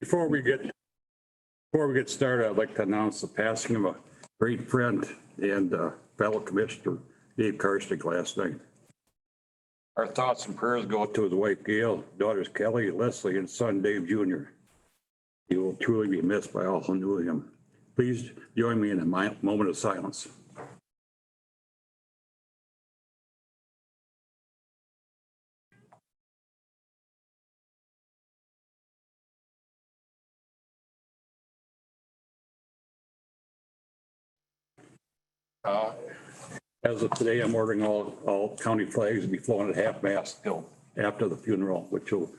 Before we get started, I'd like to announce the passing of a great friend and fellow commissioner, Dave Karstick, last night. Our thoughts and prayers go to his wife Gail, daughters Kelly, Leslie, and son Dave Jr. He will truly be missed by all who knew him. Please join me in a moment of silence. As of today, I'm ordering all county flags to be flown at half-mast till after the funeral, which will,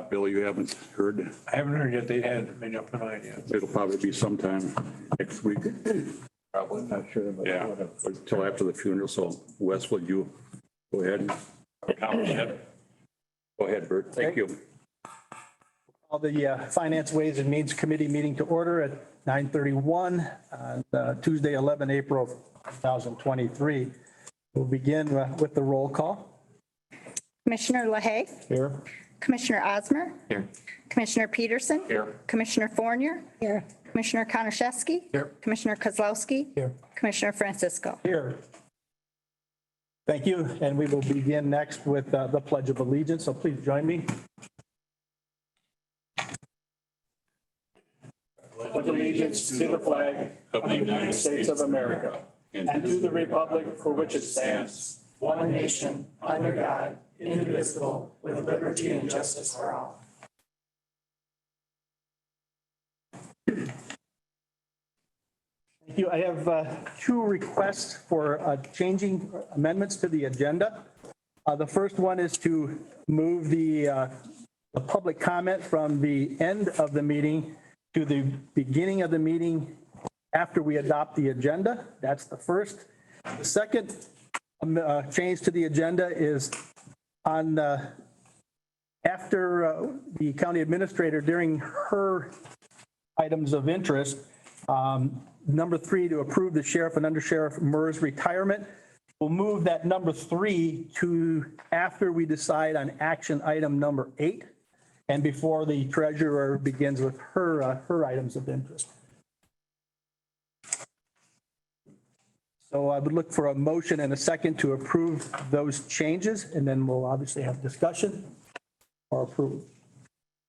Bill, you haven't heard? I haven't heard yet. They hadn't made up their mind yet. It'll probably be sometime next week. Probably. Not sure, but Yeah, until after the funeral. So Wes, would you go ahead? Go ahead, Bert. Thank you. Call the Finance, Ways and Means Committee meeting to order at 9:31 on Tuesday, 11 April 2023. We'll begin with the roll call. Commissioner LaHaye. Here. Commissioner Osmer. Here. Commissioner Peterson. Here. Commissioner Fournier. Here. Commissioner Konashevsky. Here. Commissioner Kozlowski. Here. Commissioner Francisco. Here. Thank you. And we will begin next with the Pledge of Allegiance. So please join me. Pledge allegiance to the flag of the United States of America and to the republic for which it stands, one nation, under God, indivisible, with liberty and justice for all. Thank you. I have two requests for changing amendments to the agenda. The first one is to move the public comment from the end of the meeting to the beginning of the meeting after we adopt the agenda. That's the first. The second change to the agenda is on after the county administrator during her items of interest. Number 3, to approve the sheriff and undersheriff Murr's retirement. We'll move that number 3 to after we decide on action item number 8 and before the treasurer begins with her items of interest. So I would look for a motion and a second to approve those changes, and then we'll obviously have discussion or approve.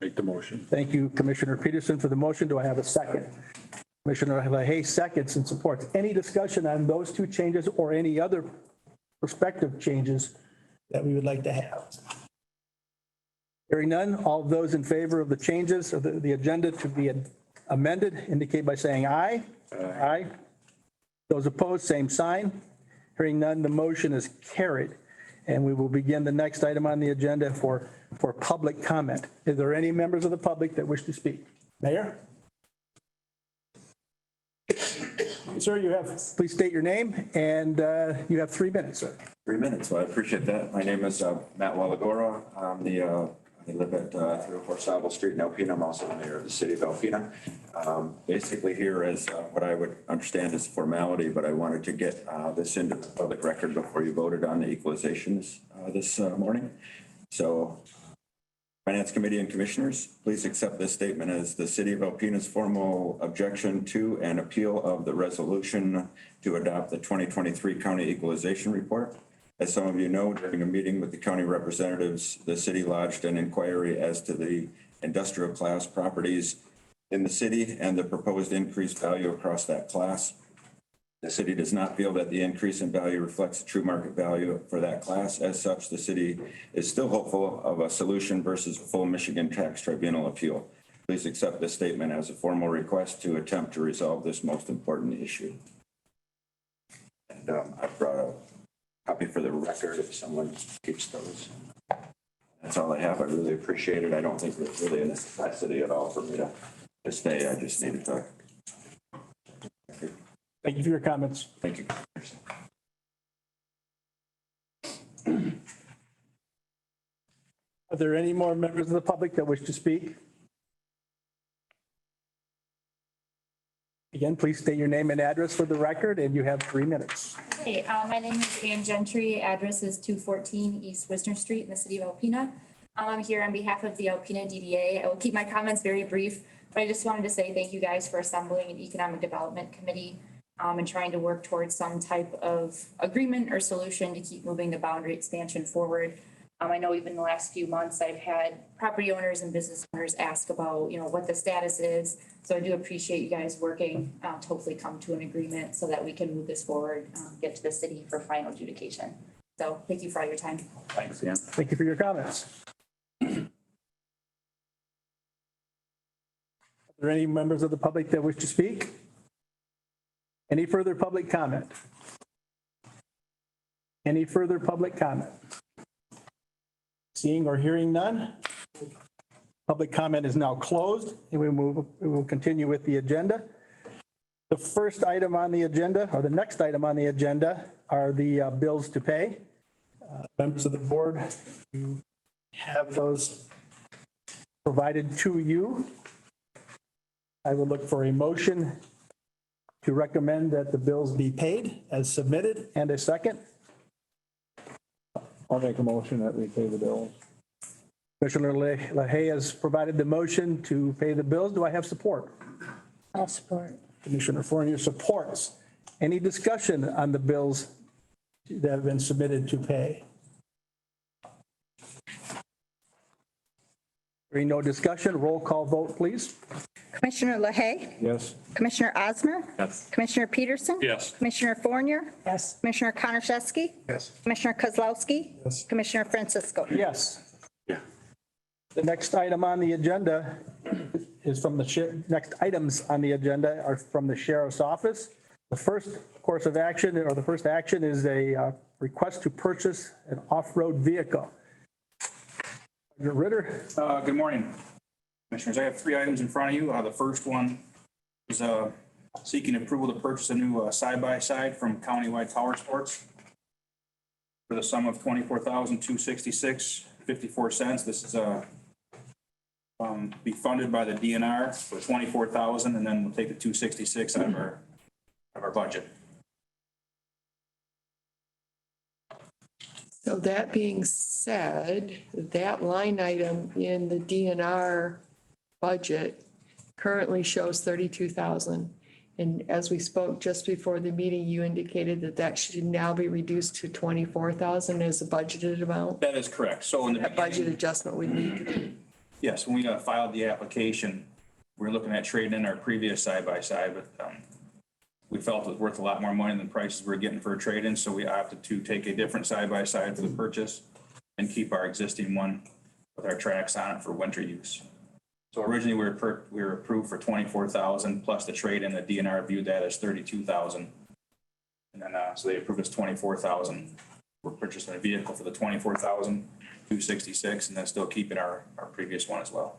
Make the motion. Thank you, Commissioner Peterson, for the motion. Do I have a second? Commissioner LaHaye seconds and supports. Any discussion on those two changes or any other prospective changes that we would like to have? Hearing none, all of those in favor of the changes of the agenda to be amended indicate by saying aye. Aye. Those opposed, same sign. Hearing none, the motion is carried. And we will begin the next item on the agenda for public comment. Is there any members of the public that wish to speak? Mayor? Sir, you have, please state your name, and you have 3 minutes, sir. 3 minutes. Well, I appreciate that. My name is Matt Wallagora. I live at 304 Savile Street in Alpena. I'm also the mayor of the city of Alpena. Basically here is what I would understand is formality, but I wanted to get this into the public record before you voted on the equalizations this morning. So Finance Committee and Commissioners, please accept this statement as the City of Alpena's formal objection to and appeal of the resolution to adopt the 2023 County Equalization Report. As some of you know, during a meeting with the county representatives, the city lodged an inquiry as to the industrial class properties in the city and the proposed increased value across that class. The city does not feel that the increase in value reflects the true market value for that class. As such, the city is still hopeful of a solution versus a full Michigan Tax Tribunal appeal. Please accept this statement as a formal request to attempt to resolve this most important issue. And I brought a copy for the record if someone keeps those. That's all I have. I really appreciate it. I don't think there's really a necessity at all for me to stay. I just need to talk. Thank you for your comments. Thank you. Are there any more members of the public that wish to speak? Again, please state your name and address for the record, and you have 3 minutes. Hey, my name is Ann Gentry. Address is 214 East Wisner Street in the city of Alpena. I'm here on behalf of the Alpena DDA. I will keep my comments very brief, but I just wanted to say thank you guys for assembling an economic development committee and trying to work towards some type of agreement or solution to keep moving the boundary expansion forward. I know even in the last few months, I've had property owners and business owners ask about, what the status is. So I do appreciate you guys working to hopefully come to an agreement so that we can move this forward, get to the city for final adjudication. So thank you for all your time. Thanks, Ann. Thank you for your comments. Are there any members of the public that wish to speak? Any further public comment? Any further public comment? Seeing or hearing none? Public comment is now closed, and we will continue with the agenda. The first item on the agenda, or the next item on the agenda, are the bills to pay. Members of the board, you have those provided to you. I would look for a motion to recommend that the bills be paid as submitted, and a second. I'll make a motion that we pay the bills. Commissioner LaHaye has provided the motion to pay the bills. Do I have support? I'll support. Commissioner Fournier supports. Any discussion on the bills that have been submitted to pay? Hearing no discussion, roll call vote, please. Commissioner LaHaye, Yes. Commissioner Osmer, Yes. Commissioner Peterson. Yes. Commissioner Fournier. Yes. Commissioner Konashevsky. Yes. Commissioner Kozlowski. Yes. Commissioner Francisco. Yes. Yeah. The next item on the agenda is from the next items on the agenda are from the sheriff's office. The first course of action, or the first action, is a request to purchase an off-road vehicle. Ritter. Good morning, Commissioners. I have 3 items in front of you. The first one is seeking approval to purchase a new side-by-side from Countywide Power Sports for the sum of $24,266.54. This is be funded by the DNR for $24,000, and then we'll take the $266 out of our budget. So that being said, that line item in the DNR budget currently shows 32,000. And as we spoke just before the meeting, you indicated that that should now be reduced to 24,000 as a budgeted amount. That is correct. So in the That budget beginning, adjustment would need to be. yes, when we filed the application, we were looking at trading in our previous side-by-side, but we felt it was worth a lot more money than the prices we were getting for a trade-in, so we opted to take a different side-by-side for the purchase and keep our existing one with our tracks on it for winter use. So originally, we were approved for 24,000 plus the trade-in. The DNR viewed that as 32,000. And then, so they approved us 24,000. We're purchasing a vehicle for the 24,266, and then still keeping our previous one as well.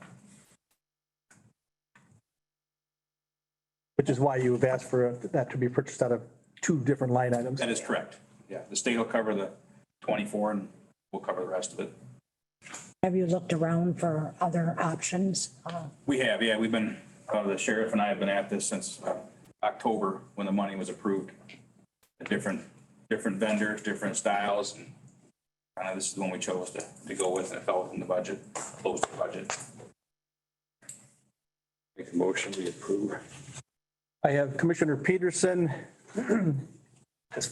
Which is why you have asked for that to be purchased out of 2 different line items. That is correct. Yeah, the state will cover the 24 and we'll cover the rest of it. Have you looked around for other options? We have, yeah, we've been, the sheriff and I have been at this since October when the money was approved. Different vendors, different styles, and this is the one we chose to go with, and it fell within the budget, close to the budget. Make a motion, we approve. I have Commissioner Peterson has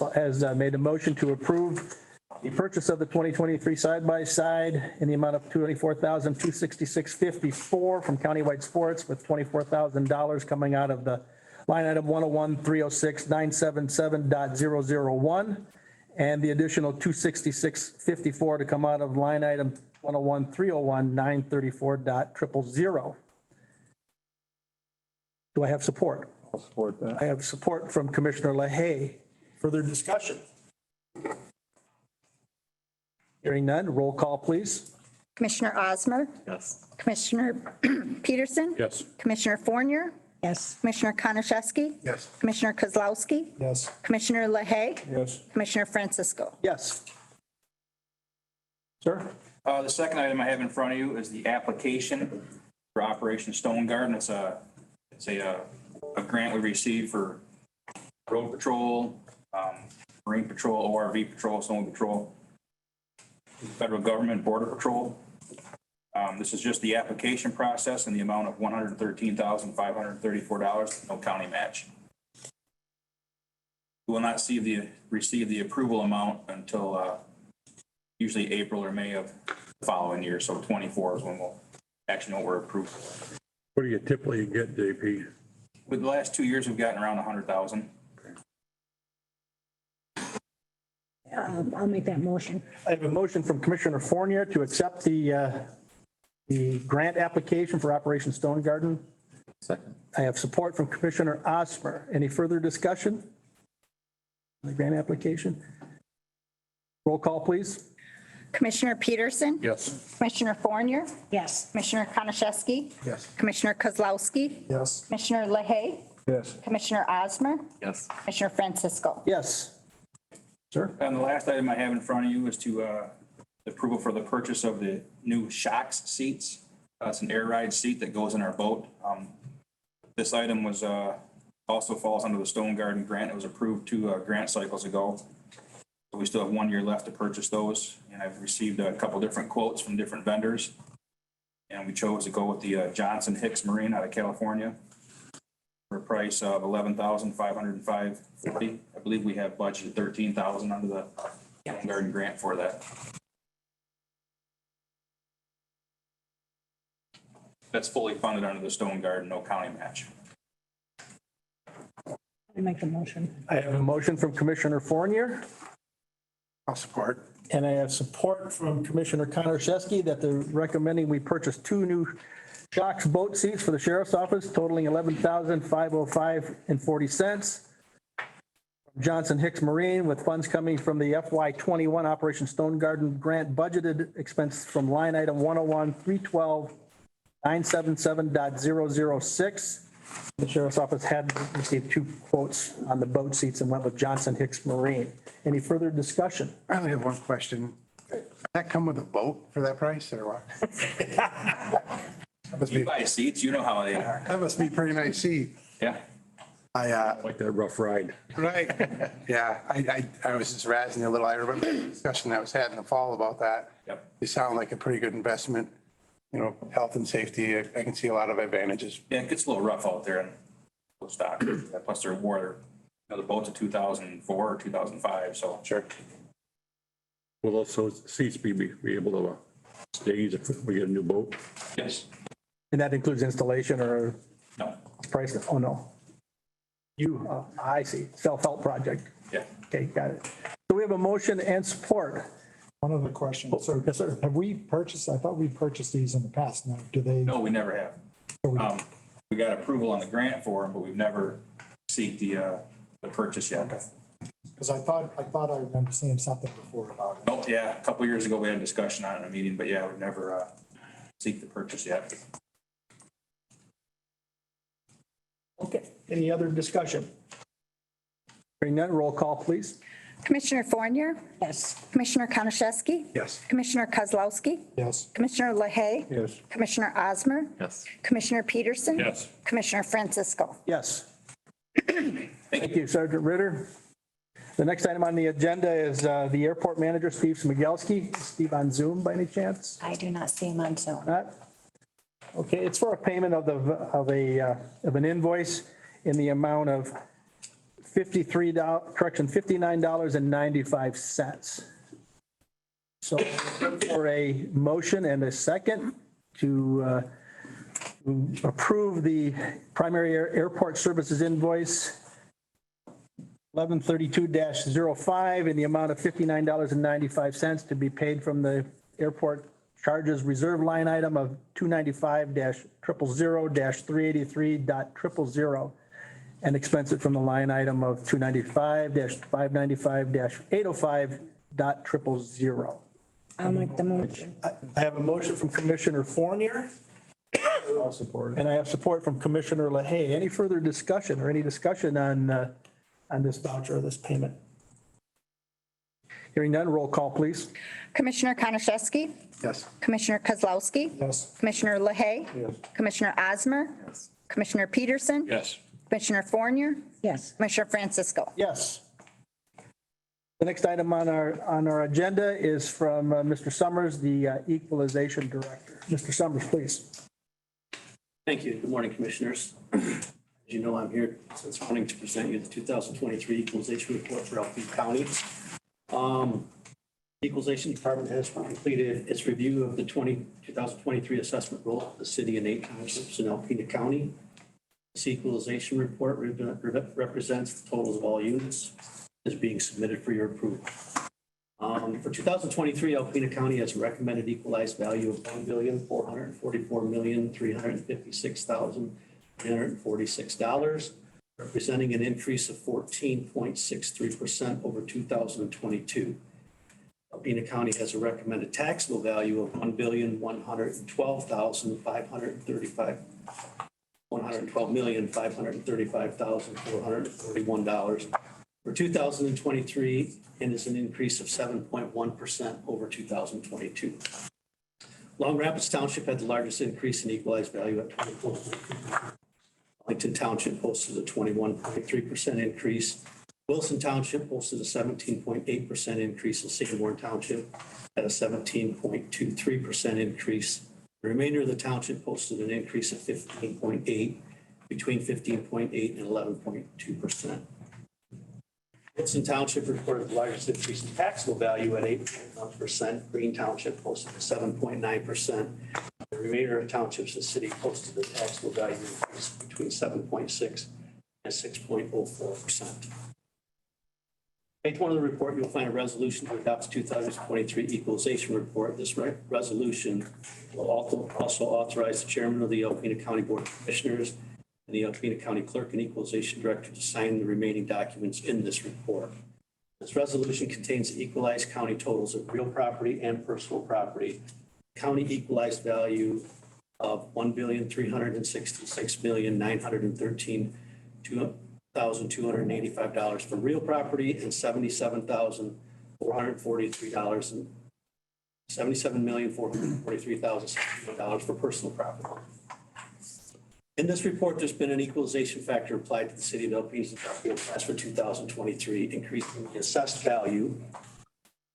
made a motion to approve the purchase of the 2023 side-by-side in the amount of $24,266.54 from Countywide Sports, with $24,000 coming out of the line item 101-306-977.001, and the additional $266.54 to come out of line item 101-301-934.000. Do I have support? I'll support that. I have support from Commissioner LaHaye. Further discussion? Hearing none, roll call, please. Commissioner Osmer. Yes. Commissioner Peterson. Yes. Commissioner Fournier. Yes. Commissioner Konashevsky. Yes. Commissioner Kozlowski. Yes. Commissioner LaHaye. Yes. Commissioner Francisco. Yes. Sir? The second item I have in front of you is the application for Operation Stone Garden. It's a grant we received for road patrol, marine patrol, ORV patrol, snow patrol, federal government, border patrol. This is just the application process and the amount of $113,534, no county match. We will not receive the approval amount until usually April or May of the following year. So 24 is when we'll actually know we're approved. What do you typically get, JP? With the last 2 years, we've gotten around 100,000. I'll make that motion. I have a motion from Commissioner Fournier to accept the grant application for Operation Stone Garden. Second. I have support from Commissioner Osmer. Any further discussion? on The grant application? Roll call, please. Commissioner Peterson? Yes. Commissioner Fournier? Yes. Commissioner Konashevsky? Yes. Commissioner Kozlowski? Yes. Commissioner LaHaye? Yes. Commissioner Osmer? Yes. Commissioner Francisco? Yes. Sir? And the last item I have in front of you is to approval for the purchase of the new shocks seats. It's an air ride seat that goes in our boat. This item was also falls under the Stone Garden grant. It was approved 2 grant cycles ago. So we still have 1 year left to purchase those. And I've received a couple different quotes from different vendors. And we chose to go with the Johnson Hicks Marine out of California for a price of $11,505.40. I believe we have budgeted $13,000 under the Stone Garden grant for that. That's fully funded under the Stone Garden, no county match. I make the motion. I have a motion from Commissioner Fournier, I'll support. and I have support from Commissioner Konashevsky that they're recommending we purchase 2 new shocks boat seats for the sheriff's office totaling $11,505.40. Johnson Hicks Marine with funds coming from the FY21 Operation Stone Garden grant budgeted expense from line item 101-312-977.006. The sheriff's office had received 2 quotes on the boat seats and went with Johnson Hicks Marine. Any further discussion? I only have one question. Does that come with a boat for that price or what? You buy seats, you know how they are. That must be a pretty nice seat. Yeah. Like that rough ride. Right. Yeah, I was just razzing a little. I remember the discussion that was had in the fall about that. Yep. They sound like a pretty good investment. You know, health and safety, I can see a lot of advantages. Yeah, it gets a little rough out there in those stock. Plus they're water, the boat's a 2004 or 2005, so. Sure. Will those seats be able to stay if we get a new boat? Yes. And that includes installation or No. price? Oh, no. I see. Self-help project. Yeah. Okay, got it. So we have a motion and support. One other question. So Yes, sir. have we purchased, I thought we purchased these in the past. Now, do they? No, we never have. We got approval on the grant for them, but we've never seeked the purchase yet. Because I thought I remember seeing something before about it. Oh, yeah, a couple years ago, we had a discussion on it in a meeting, but yeah, we've never seeked the purchase yet. Okay. Any other discussion? Hearing none, roll call, please. Commissioner Fournier? Yes. Commissioner Konashevsky? Yes. Commissioner Kozlowski? Yes. Commissioner LaHaye? Yes. Commissioner Osmer? Yes. Commissioner Peterson? Yes. Commissioner Francisco? Yes. Thank you, Sergeant Ritter. The next item on the agenda is the airport manager, Steve Smigelski. Steve on Zoom by any chance? I do not see him on Zoom. Not? Okay, it's for a payment of an invoice in the amount of $59.95. So for a motion and a second to approve the primary airport services invoice 1132-05 in the amount of $59.95 to be paid from the airport charges reserve line item of 295-000-383.000 and expense it from the line item of 295-595-805.000. I'll make the motion. I have a motion from Commissioner Fournier. I'll support it. And I have support from Commissioner LaHaye. Any further discussion or any discussion on this voucher or this payment? Hearing none, roll call, please. Commissioner Konashevsky? Yes. Commissioner Kozlowski? Yes. Commissioner LaHaye? Yes. Commissioner Osmer? Commissioner Peterson? Yes. Commissioner Fournier? Yes. Commissioner Francisco? Yes. The next item on our agenda is from Mr. Summers, the Equalization Director. Mr. Summers, please. Thank you. Good morning, Commissioners. As you know, I'm here this morning to present you the 2023 Equalization Report for Alpena County. The Equalization Department has completed its review of the 2023 assessment roll of the city and 8 townships in Alpena County. This equalization report represents the totals of all units as being submitted for your approval. For 2023, Alpena County has a recommended equalized value of $1,444,356,346, representing an increase of 14.63% over 2022. Alpena County has a recommended taxable value of $1,535,441 for 2023, and is an increase of 7.1% over 2022. Long Rapids Township had the largest increase in equalized value at 24%. Arlington Township posted a 21.3% increase. Wilson Township posted a 17.8% increase, and Sanborn Township had a 17.23% increase. The remainder of the township posted an increase of 15.8, between 15.8 and 11.2%. Wilson Township reported the largest increase in taxable value at 8.1%. Green Township posted a 7.9%. The remainder of townships in the city posted a taxable value increase between 7.6 and 6.04%. Page 1 of the report, you'll find a resolution to adopt the 2023 equalization report. This resolution will also authorize the chairman of the Alpena County Board of Commissioners and the Alpena County Clerk and Equalization Director to sign the remaining documents in this report. This resolution contains the equalized county totals of real property and personal property, county equalized value of $1,366,913,285 for real property and $77,443,061 for personal property. In this report, there's been an equalization factor applied to the city of Alpena's industrial class for 2023, increasing the assessed value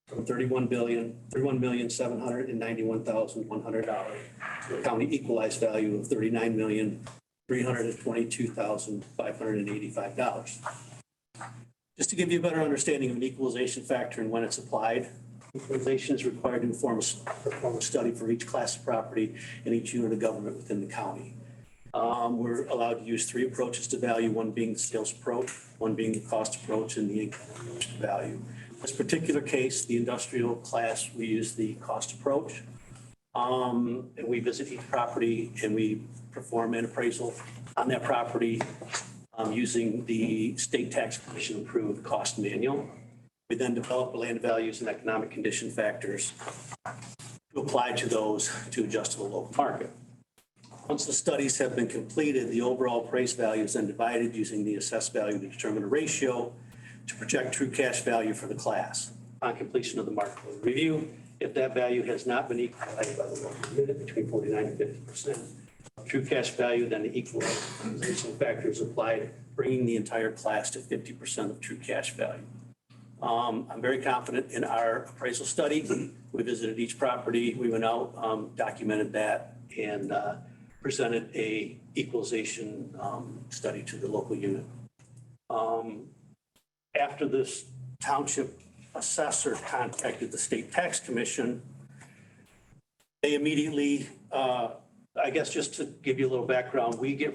from $31,791,100 to a county equalized value of $39,322,585. Just to give you a better understanding of an equalization factor and when it's applied, equalization is required to perform a study for each class of property and each unit of government within the county. We're allowed to use 3 approaches to value, one being the sales approach, one being the cost approach, and the income approach to value. In this particular case, the industrial class, we use the cost approach. And we visit each property and we perform an appraisal on that property using the State Tax Commission approved cost manual. We then develop land values and economic condition factors to apply to those to adjust to the local market. Once the studies have been completed, the overall appraised value is then divided using the assessed value to determine a ratio to project true cash value for the class. On completion of the market review, if that value has not been equalized by the local unit between 49 and 50% of true cash value, then the equalization factor is applied, bringing the entire class to 50% of true cash value. I'm very confident in our appraisal study. We visited each property. We went out, documented that, and presented a equalization study to the local unit. After this township assessor contacted the State Tax Commission, they immediately, I guess just to give you a little background, we get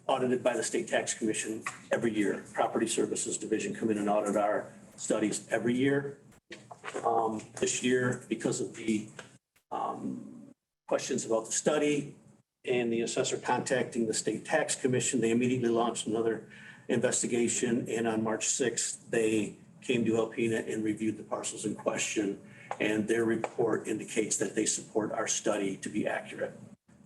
audited by the State Tax Commission every year. Property Services Division come in and audit our studies every year. This year, because of the questions about the study and the assessor contacting the State Tax Commission, they immediately launched another investigation. And on March 6th, they came to Alpena and reviewed the parcels in question. And their report indicates that they support our study to be accurate.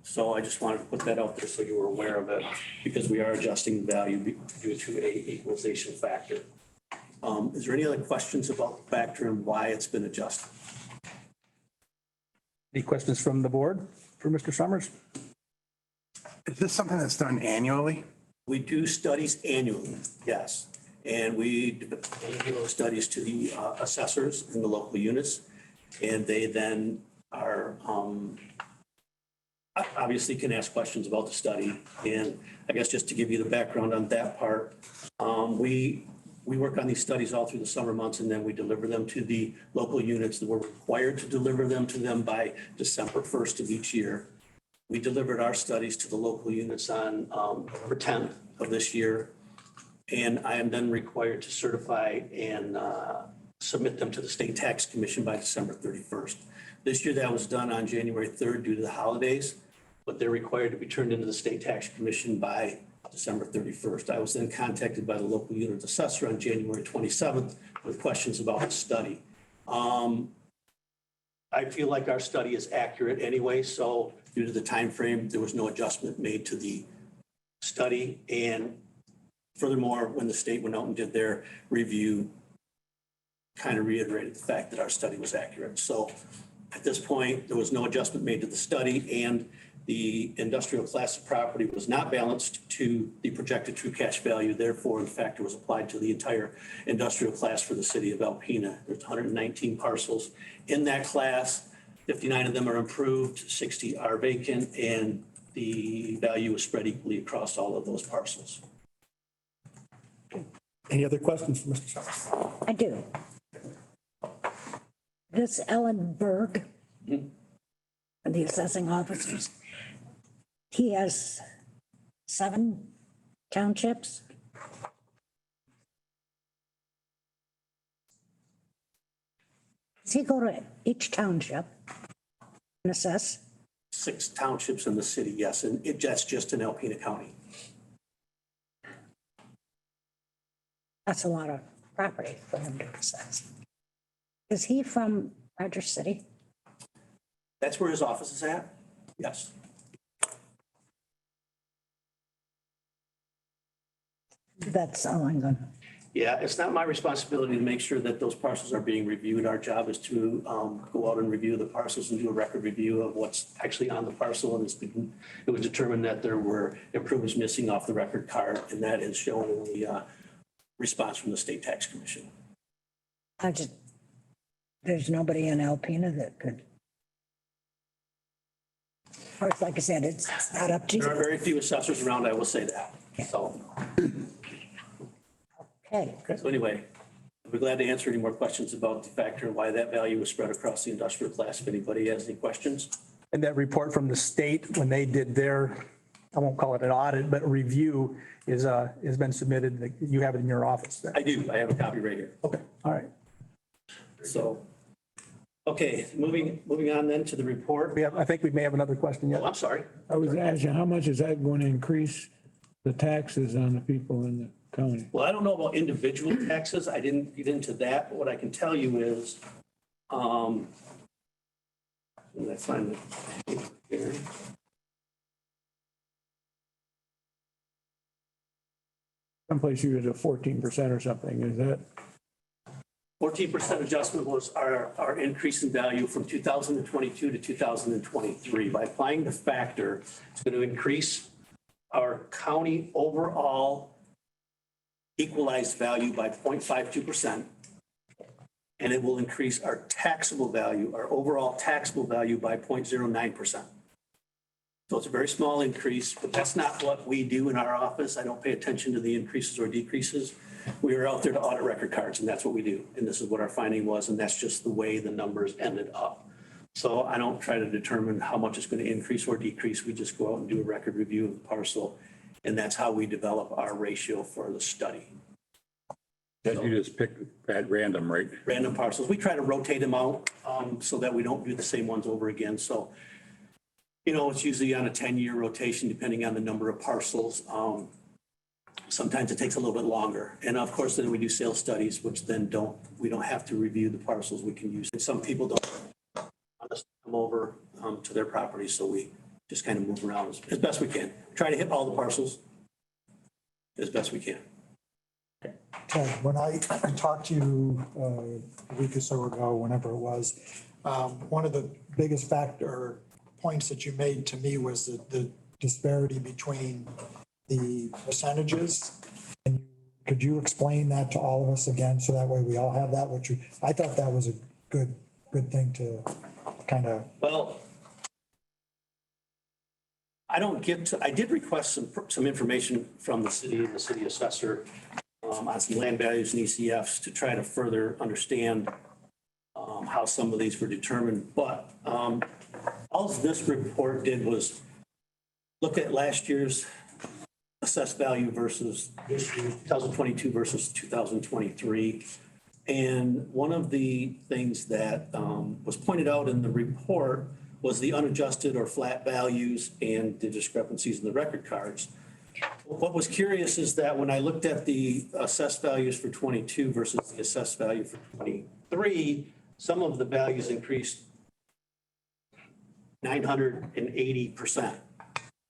So I just wanted to put that out there so you were aware of it, because we are adjusting the value due to a equalization factor. Is there any other questions about the factor and why it's been adjusted? Any questions from the board for Mr. Summers? Is this something that's done annually? We do studies annually, yes. And we do those studies to the assessors in the local units. And they then are obviously can ask questions about the study. And I guess just to give you the background on that part, we work on these studies all through the summer months, and then we deliver them to the local units that we're required to deliver them to them by December 1st of each year. We delivered our studies to the local units on November 10th of this year. And I am then required to certify and submit them to the State Tax Commission by December 31st. This year that was done on January 3rd due to the holidays, but they're required to be turned into the State Tax Commission by December 31st. I was then contacted by the local unit assessor on January 27th with questions about the study. I feel like our study is accurate anyway, so due to the time frame, there was no adjustment made to the study. And furthermore, when the state went out and did their review, kind of reiterated the fact that our study was accurate. So at this point, there was no adjustment made to the study, and the industrial class of property was not balanced to the projected true cash value. Therefore, the factor was applied to the entire industrial class for the city of Alpena. There's 119 parcels in that class. 59 of them are improved, 60 are vacant, and the value is spread equally across all of those parcels. Any other questions for Mr. Shaw? I do. This Ellen Berg, the assessing officers, he has 7 townships. Does he go to each township and assess? 6 townships in the city, yes, and that's just in Alpena County. That's a lot of property for him to assess. Is he from Rogers City? That's where his office is at? Yes. That's all I'm gonna. Yeah, it's not my responsibility to make sure that those parcels are being reviewed. Our job is to go out and review the parcels and do a record review of what's actually on the parcel. And it was determined that there were improvements missing off the record card, and that is shown in the response from the State Tax Commission. There's nobody in Alpena that could. Of course, like I said, it's not up to There are you. very few assessors around, I will say that. So Okay. anyway, I'd be glad to answer any more questions about the factor and why that value is spread across the industrial class. If anybody has any questions. And that report from the state, when they did their, I won't call it an audit, but a review has been submitted. You have it in your office then. I do. I have a copy right here. Okay, all right. So, okay, moving on then to the report. I think we may have another question yet. Oh, I'm sorry. I was asking, how much is that going to increase the taxes on the people in the county? Well, I don't know about individual taxes. I didn't get into that. But what I can tell you is, when I find it here. Someplace you was a 14% or something, is that? 14% adjustment was our increase in value from 2022 to 2023. By applying the factor, it's going to increase our county overall equalized value by 0.52%. And it will increase our taxable value, our overall taxable value by 0.09%. So it's a very small increase, but that's not what we do in our office. I don't pay attention to the increases or decreases. We are out there to audit record cards, and that's what we do. And this is what our finding was, and that's just the way the numbers ended up. So I don't try to determine how much it's going to increase or decrease. We just go out and do a record review of the parcel, and that's how we develop our ratio for the study. That you just pick at random, right? Random parcels. We try to rotate them out so that we don't do the same ones over again. So, you know, it's usually on a 10-year rotation, depending on the number of parcels. Sometimes it takes a little bit longer. And of course, then we do sales studies, which then we don't have to review the parcels. We can use it. Some people don't want us to come over to their property. So we just kind of move around as best we can. Try to hit all the parcels as best we can. Ted, when I talked to you a week or so ago, whenever it was, one of the biggest points that you made to me was the disparity between the percentages. And could you explain that to all of us again, so that way we all have that? I thought that was a good thing to kind of. Well, I don't get to, I did request some information from the city and the city assessor on some land values and ECFs to try to further understand how some of these were determined. But all this report did was look at last year's assessed value versus this year, 2022 versus 2023. And one of the things that was pointed out in the report was the unadjusted or flat values and the discrepancies in the record cards. What was curious is that when I looked at the assessed values for 22 versus the assessed value for 23, some of the values increased 980%.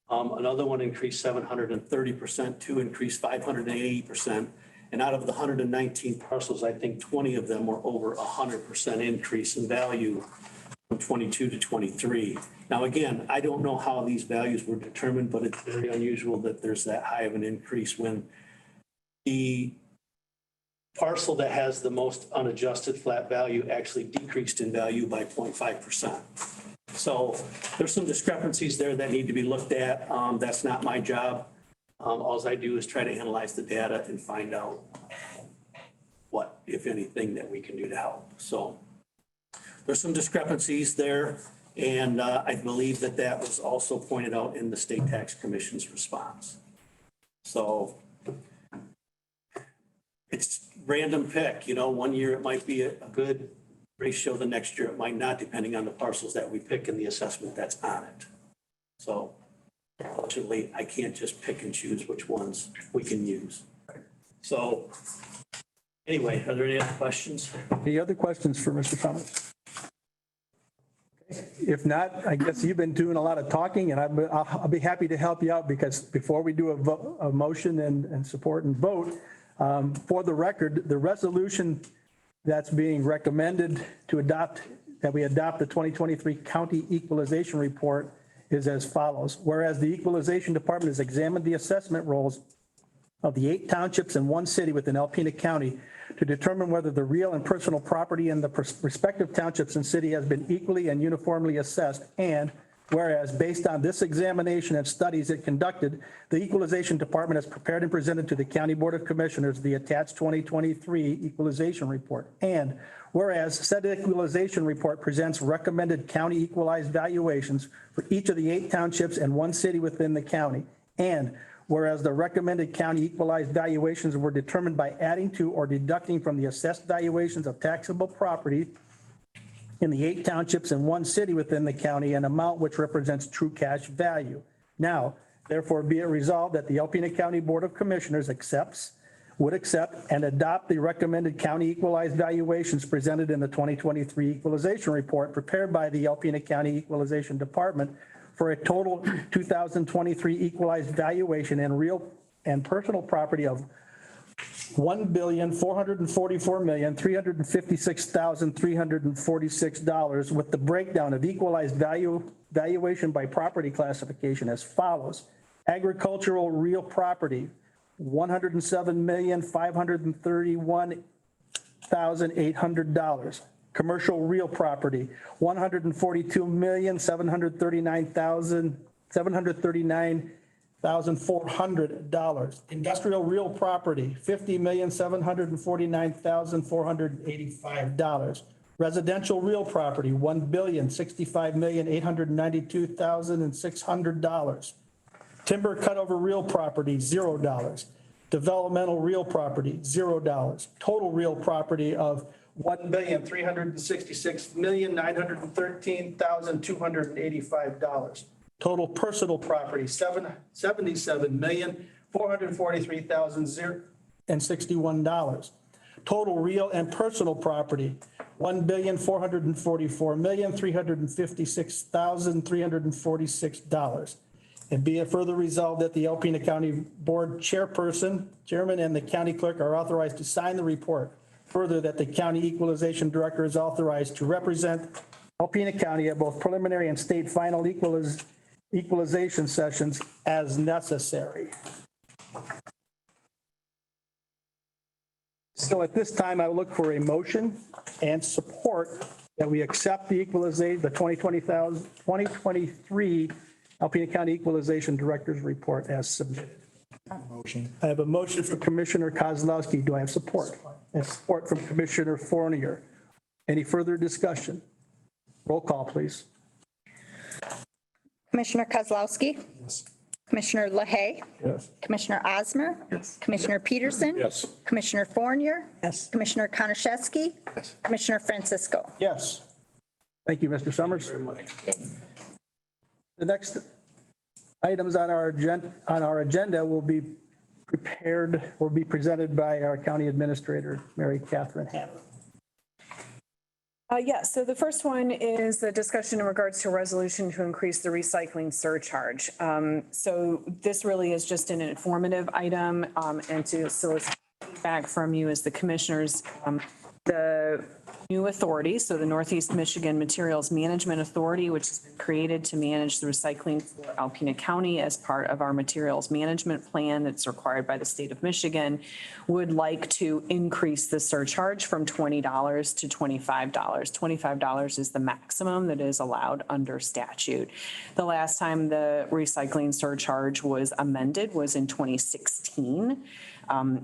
Another one increased 730%, two increased 580%. And out of the 119 parcels, I think 20 of them were over 100% increase in value from 22 to 23. Now, again, I don't know how these values were determined, but it's very unusual that there's that high of an increase when the parcel that has the most unadjusted flat value actually decreased in value by 0.5%. So there's some discrepancies there that need to be looked at. That's not my job. All I do is try to analyze the data and find out what, if anything, that we can do to help. So there's some discrepancies there, and I believe that that was also pointed out in the State Tax Commission's response. So it's random pick, you know, one year it might be a good ratio, the next year it might not, depending on the parcels that we pick and the assessment that's on it. So unfortunately, I can't just pick and choose which ones we can use. So anyway, are there any other questions? Any other questions for Mr. Thomas? If not, I guess you've been doing a lot of talking, and I'll be happy to help you out, because before we do a motion and support and vote, for the record, the resolution that's being recommended to adopt, that we adopt the 2023 County Equalization Report, is as follows. Whereas the Equalization Department has examined the assessment rolls of the 8 townships and 1 city within Alpena County to determine whether the real and personal property in the respective townships and city has been equally and uniformly assessed. And whereas based on this examination and studies it conducted, the Equalization Department has prepared and presented to the County Board of Commissioners the attached 2023 Equalization Report. And whereas said equalization report presents recommended county equalized valuations for each of the 8 townships and 1 city within the county. And whereas the recommended county equalized valuations were determined by adding to or deducting from the assessed valuations of taxable property in the 8 townships and 1 city within the county, an amount which represents true cash value. Now, therefore, be it resolved that the Alpena County Board of Commissioners would accept and adopt the recommended county equalized valuations presented in the 2023 Equalization Report prepared by the Alpena County Equalization Department for a total 2023 equalized valuation and real and personal property of $1,444,356,346, with the breakdown of equalized valuation by property classification as follows. Agricultural real property, $107,531,800. Commercial real property, $142,739,400. Industrial real property, $50,749,485. Residential real property, $1,065,892,600. Timber cutover real property, $0. Developmental real property, $0. Total real property of $1,366,913,285. Total personal property, $77,443,061. Total real and personal property, $1,444,356,346. And be it further resolved that the Alpena County Board Chairman, and the county clerk are authorized to sign the report. Further, that the county equalization director is authorized to represent Alpena County at both preliminary and state final equalization sessions as necessary. So at this time, I look for a motion and support that we accept the equalization, the 2023 Alpena County Equalization Director's report as submitted. Motion. I have a motion from Commissioner Kozlowski. Do I have support? And support from Commissioner Fournier. Any further discussion? Roll call, please. Commissioner Kozlowski. Yes. Commissioner LaHaye. Yes. Commissioner Osmer. Yes. Commissioner Peterson. Yes. Commissioner Fournier. Yes. Commissioner Konashevsky. Commissioner Francisco. Yes. Thank you, Mr. Summers. The next items on our agenda will be presented by our County Administrator, Mary Catherine Hammer. Yes, so the first one is the discussion in regards to a resolution to increase the recycling surcharge. So this really is just an informative item and to solicit feedback from you as the commissioners. The new authority, so the Northeast Michigan Materials Management Authority, which has been created to manage the recycling for Alpena County as part of our materials management plan that's required by the state of Michigan, would like to increase the surcharge from $20 to $25. $25 is the maximum that is allowed under statute. The last time the recycling surcharge was amended was in 2016.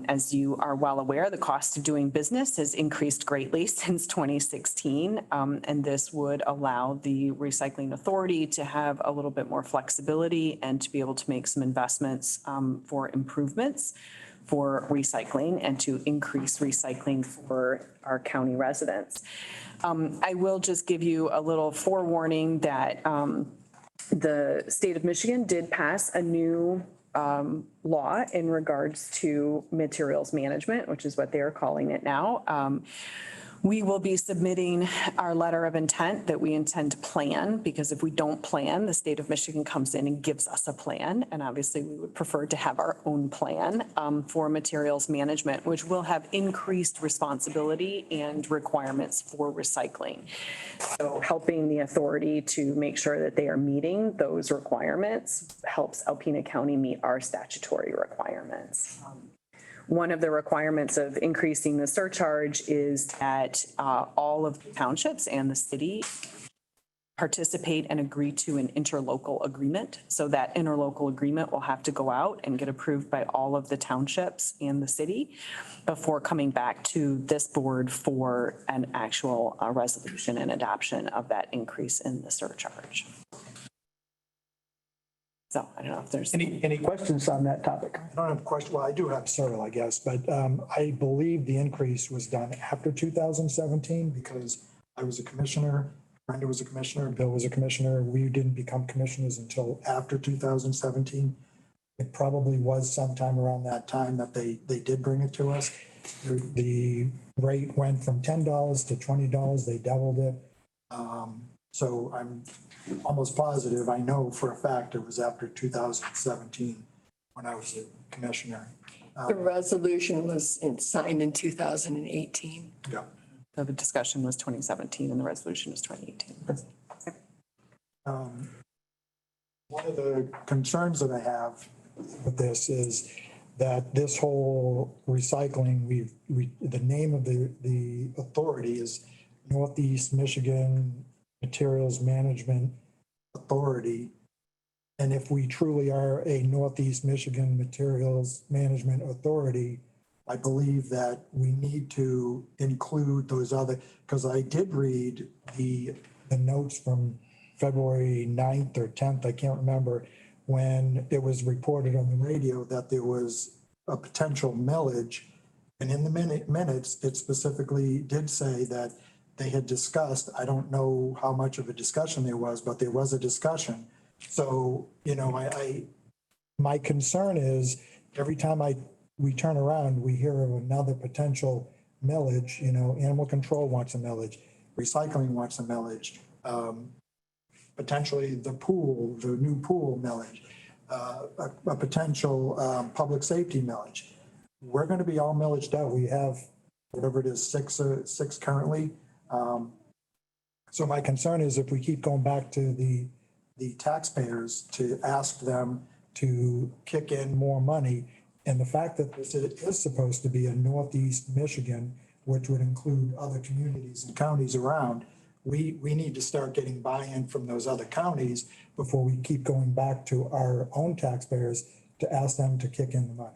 As you are well aware, the cost of doing business has increased greatly since 2016, and this would allow the recycling authority to have a little bit more flexibility and to be able to make some investments for improvements for recycling and to increase recycling for our county residents. I will just give you a little forewarning that the state of Michigan did pass a new law in regards to materials management, which is what they are calling it now. We will be submitting our letter of intent that we intend to plan, because if we don't plan, the state of Michigan comes in and gives us a plan. And obviously we would prefer to have our own plan for materials management, which will have increased responsibility and requirements for recycling. So helping the authority to make sure that they are meeting those requirements helps Alpena County meet our statutory requirements. One of the requirements of increasing the surcharge is that all of the townships and the city participate and agree to an interlocal agreement. So that interlocal agreement will have to go out and get approved by all of the townships and the city before coming back to this board for an actual resolution and adoption of that increase in the surcharge. So I don't know if there's any questions on that topic. I don't have a question. Well, I do have several, I guess, but I believe the increase was done after 2017 because I was a commissioner, Brenda was a commissioner, Bill was a commissioner. We didn't become commissioners until after 2017. It probably was sometime around that time that they did bring it to us. The rate went from $10 to $20. They doubled it. So I'm almost positive, I know for a fact it was after 2017 when I was a commissioner. The resolution was signed in 2018. Yeah. So the discussion was 2017 and the resolution was 2018. One of the concerns that I have with this is that this whole recycling, the name of the authority is Northeast Michigan Materials Management Authority. And if we truly are a Northeast Michigan Materials Management Authority, I believe that we need to include those other, because I did read the notes from February 9th or 10th, I can't remember, when it was reported on the radio that there was a potential millage. And in the minutes, it specifically did say that they had discussed, I don't know how much of a discussion there was, but there was a discussion. So, you know, my concern is every time we turn around, we hear of another potential millage, you know, animal control wants a millage, recycling wants a millage, potentially the new pool millage, a potential public safety millage. We're going to be all millaged out. We have whatever it is, six currently. So my concern is if we keep going back to the taxpayers to ask them to kick in more money, and the fact that this is supposed to be a Northeast Michigan, which would include other communities and counties around, we need to start getting buy-in from those other counties before we keep going back to our own taxpayers to ask them to kick in the money.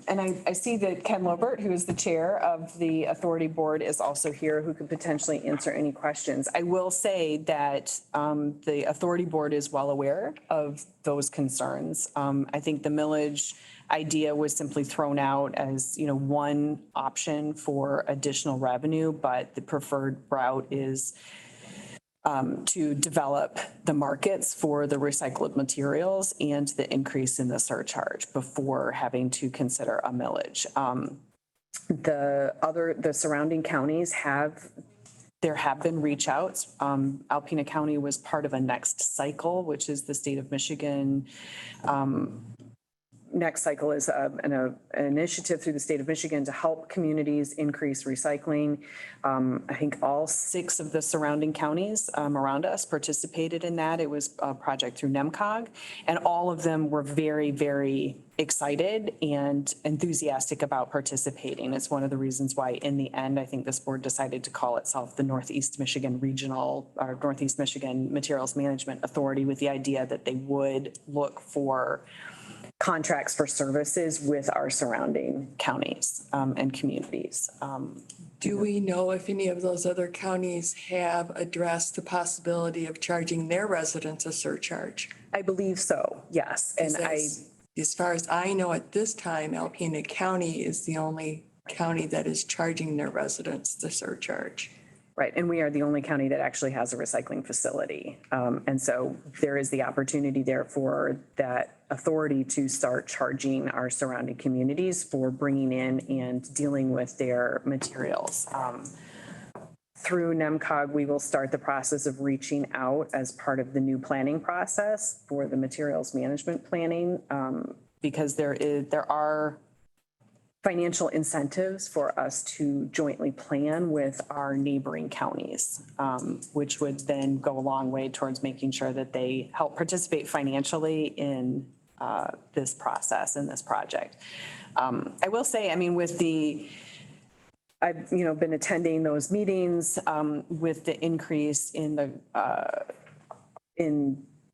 And I see that Ken Lobert, who is the chair of the authority board, is also here, who could potentially answer any questions. I will say that the authority board is well aware of those concerns. I think the millage idea was simply thrown out as, one option for additional revenue, but the preferred route is to develop the markets for the recycled materials and the increase in the surcharge before having to consider a millage. The surrounding counties there have been reach outs. Alpena County was part of a next cycle, which is the state of Michigan. Next cycle is an initiative through the state of Michigan to help communities increase recycling. I think all 6 of the surrounding counties around us participated in that. It was a project through NEMCOG, and all of them were very, very excited and enthusiastic about participating. It's one of the reasons why in the end, I think this board decided to call itself the Northeast Michigan Regional or Northeast Michigan Materials Management Authority, with the idea that they would look for contracts for services with our surrounding counties and communities. Do we know if any of those other counties have addressed the possibility of charging their residents a surcharge? I believe so, yes. And as far as I know at this time, Alpena County is the only county that is charging their residents the surcharge. Right, and we are the only county that actually has a recycling facility. And so there is the opportunity there for that authority to start charging our surrounding communities for bringing in and dealing with their materials. Through NEMCOG, we will start the process of reaching out as part of the new planning process for the materials management planning, because there are financial incentives for us to jointly plan with our neighboring counties, which would then go a long way towards making sure that they help participate financially in this process and this project. I will say, I've been attending those meetings with the increase in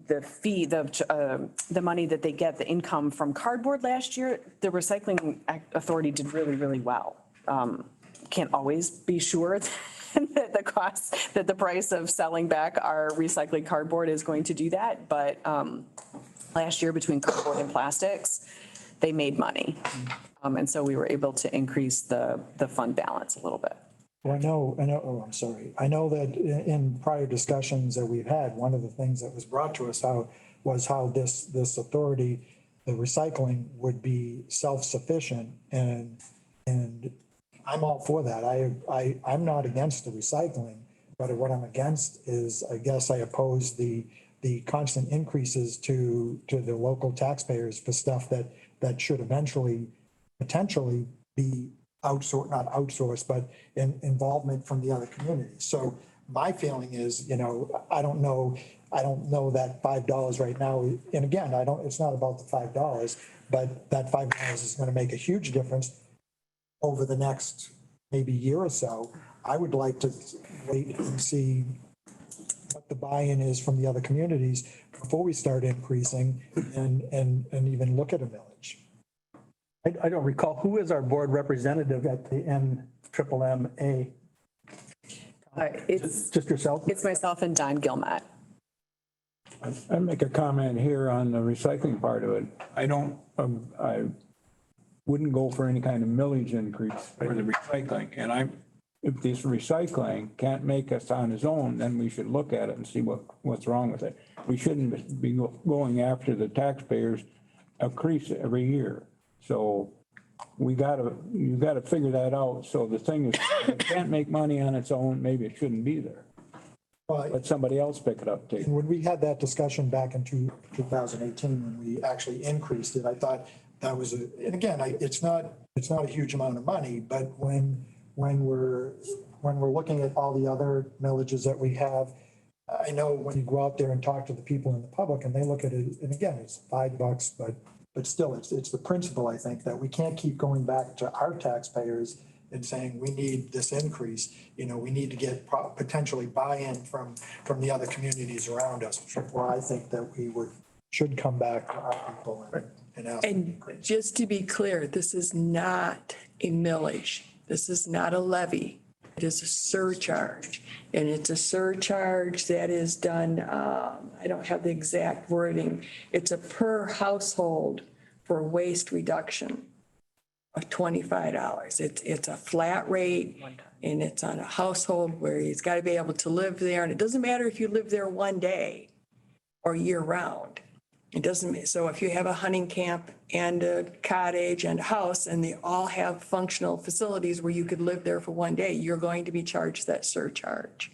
the fee, the money that they get, the income from cardboard last year. The recycling authority did really, really well. Can't always be sure that the price of selling back our recycling cardboard is going to do that. But last year, between cardboard and plastics, they made money. And so we were able to increase the fund balance a little bit. Well, I know that in prior discussions that we've had, one of the things that was brought to us was how this authority, the recycling, would be self-sufficient, and I'm all for that. I'm not against the recycling, but what I'm against is, I guess I oppose the constant increases to the local taxpayers for stuff that should eventually potentially be not outsourced, but involvement from the other communities. So my feeling is, I don't know that $5 right now. And again, it's not about the $5, but that $5 is going to make a huge difference over the next maybe year or so. I would like to wait and see what the buy-in is from the other communities before we start increasing and even look at a millage. I don't recall, who is our board representative at the NMMA? It's just yourself? It's myself and Don Gilmott. I make a comment here on the recycling part of it. I wouldn't go for any kind of millage increase for the recycling. And if this recycling can't make us on its own, then we should look at it and see what's wrong with it. We shouldn't be going after the taxpayers' increase every year. So you gotta figure that out. So the thing is, if it can't make money on its own, maybe it shouldn't be there. Let somebody else pick it up, too. When we had that discussion back in 2018, when we actually increased it, I thought that was and again, it's not a huge amount of money, but when we're looking at all the other millages that we have, I know when you go out there and talk to the people in the public and they look at it, and again, it's $5, but still, it's the principle, I think, that we can't keep going back to our taxpayers and saying, we need this increase, we need to get potentially buy-in from the other communities around us. Before I think that should come back to our people and ask. And just to be clear, this is not a millage. This is not a levy. It is a surcharge. And it's a surcharge that is done, I don't have the exact wording. It's a per household for waste reduction of $25. It's a flat rate and it's on a household where he's got to be able to live there. And it doesn't matter if you live there one day or year round. It doesn't, so if you have a hunting camp and a cottage and a house and they all have functional facilities where you could live there for one day, you're going to be charged that surcharge.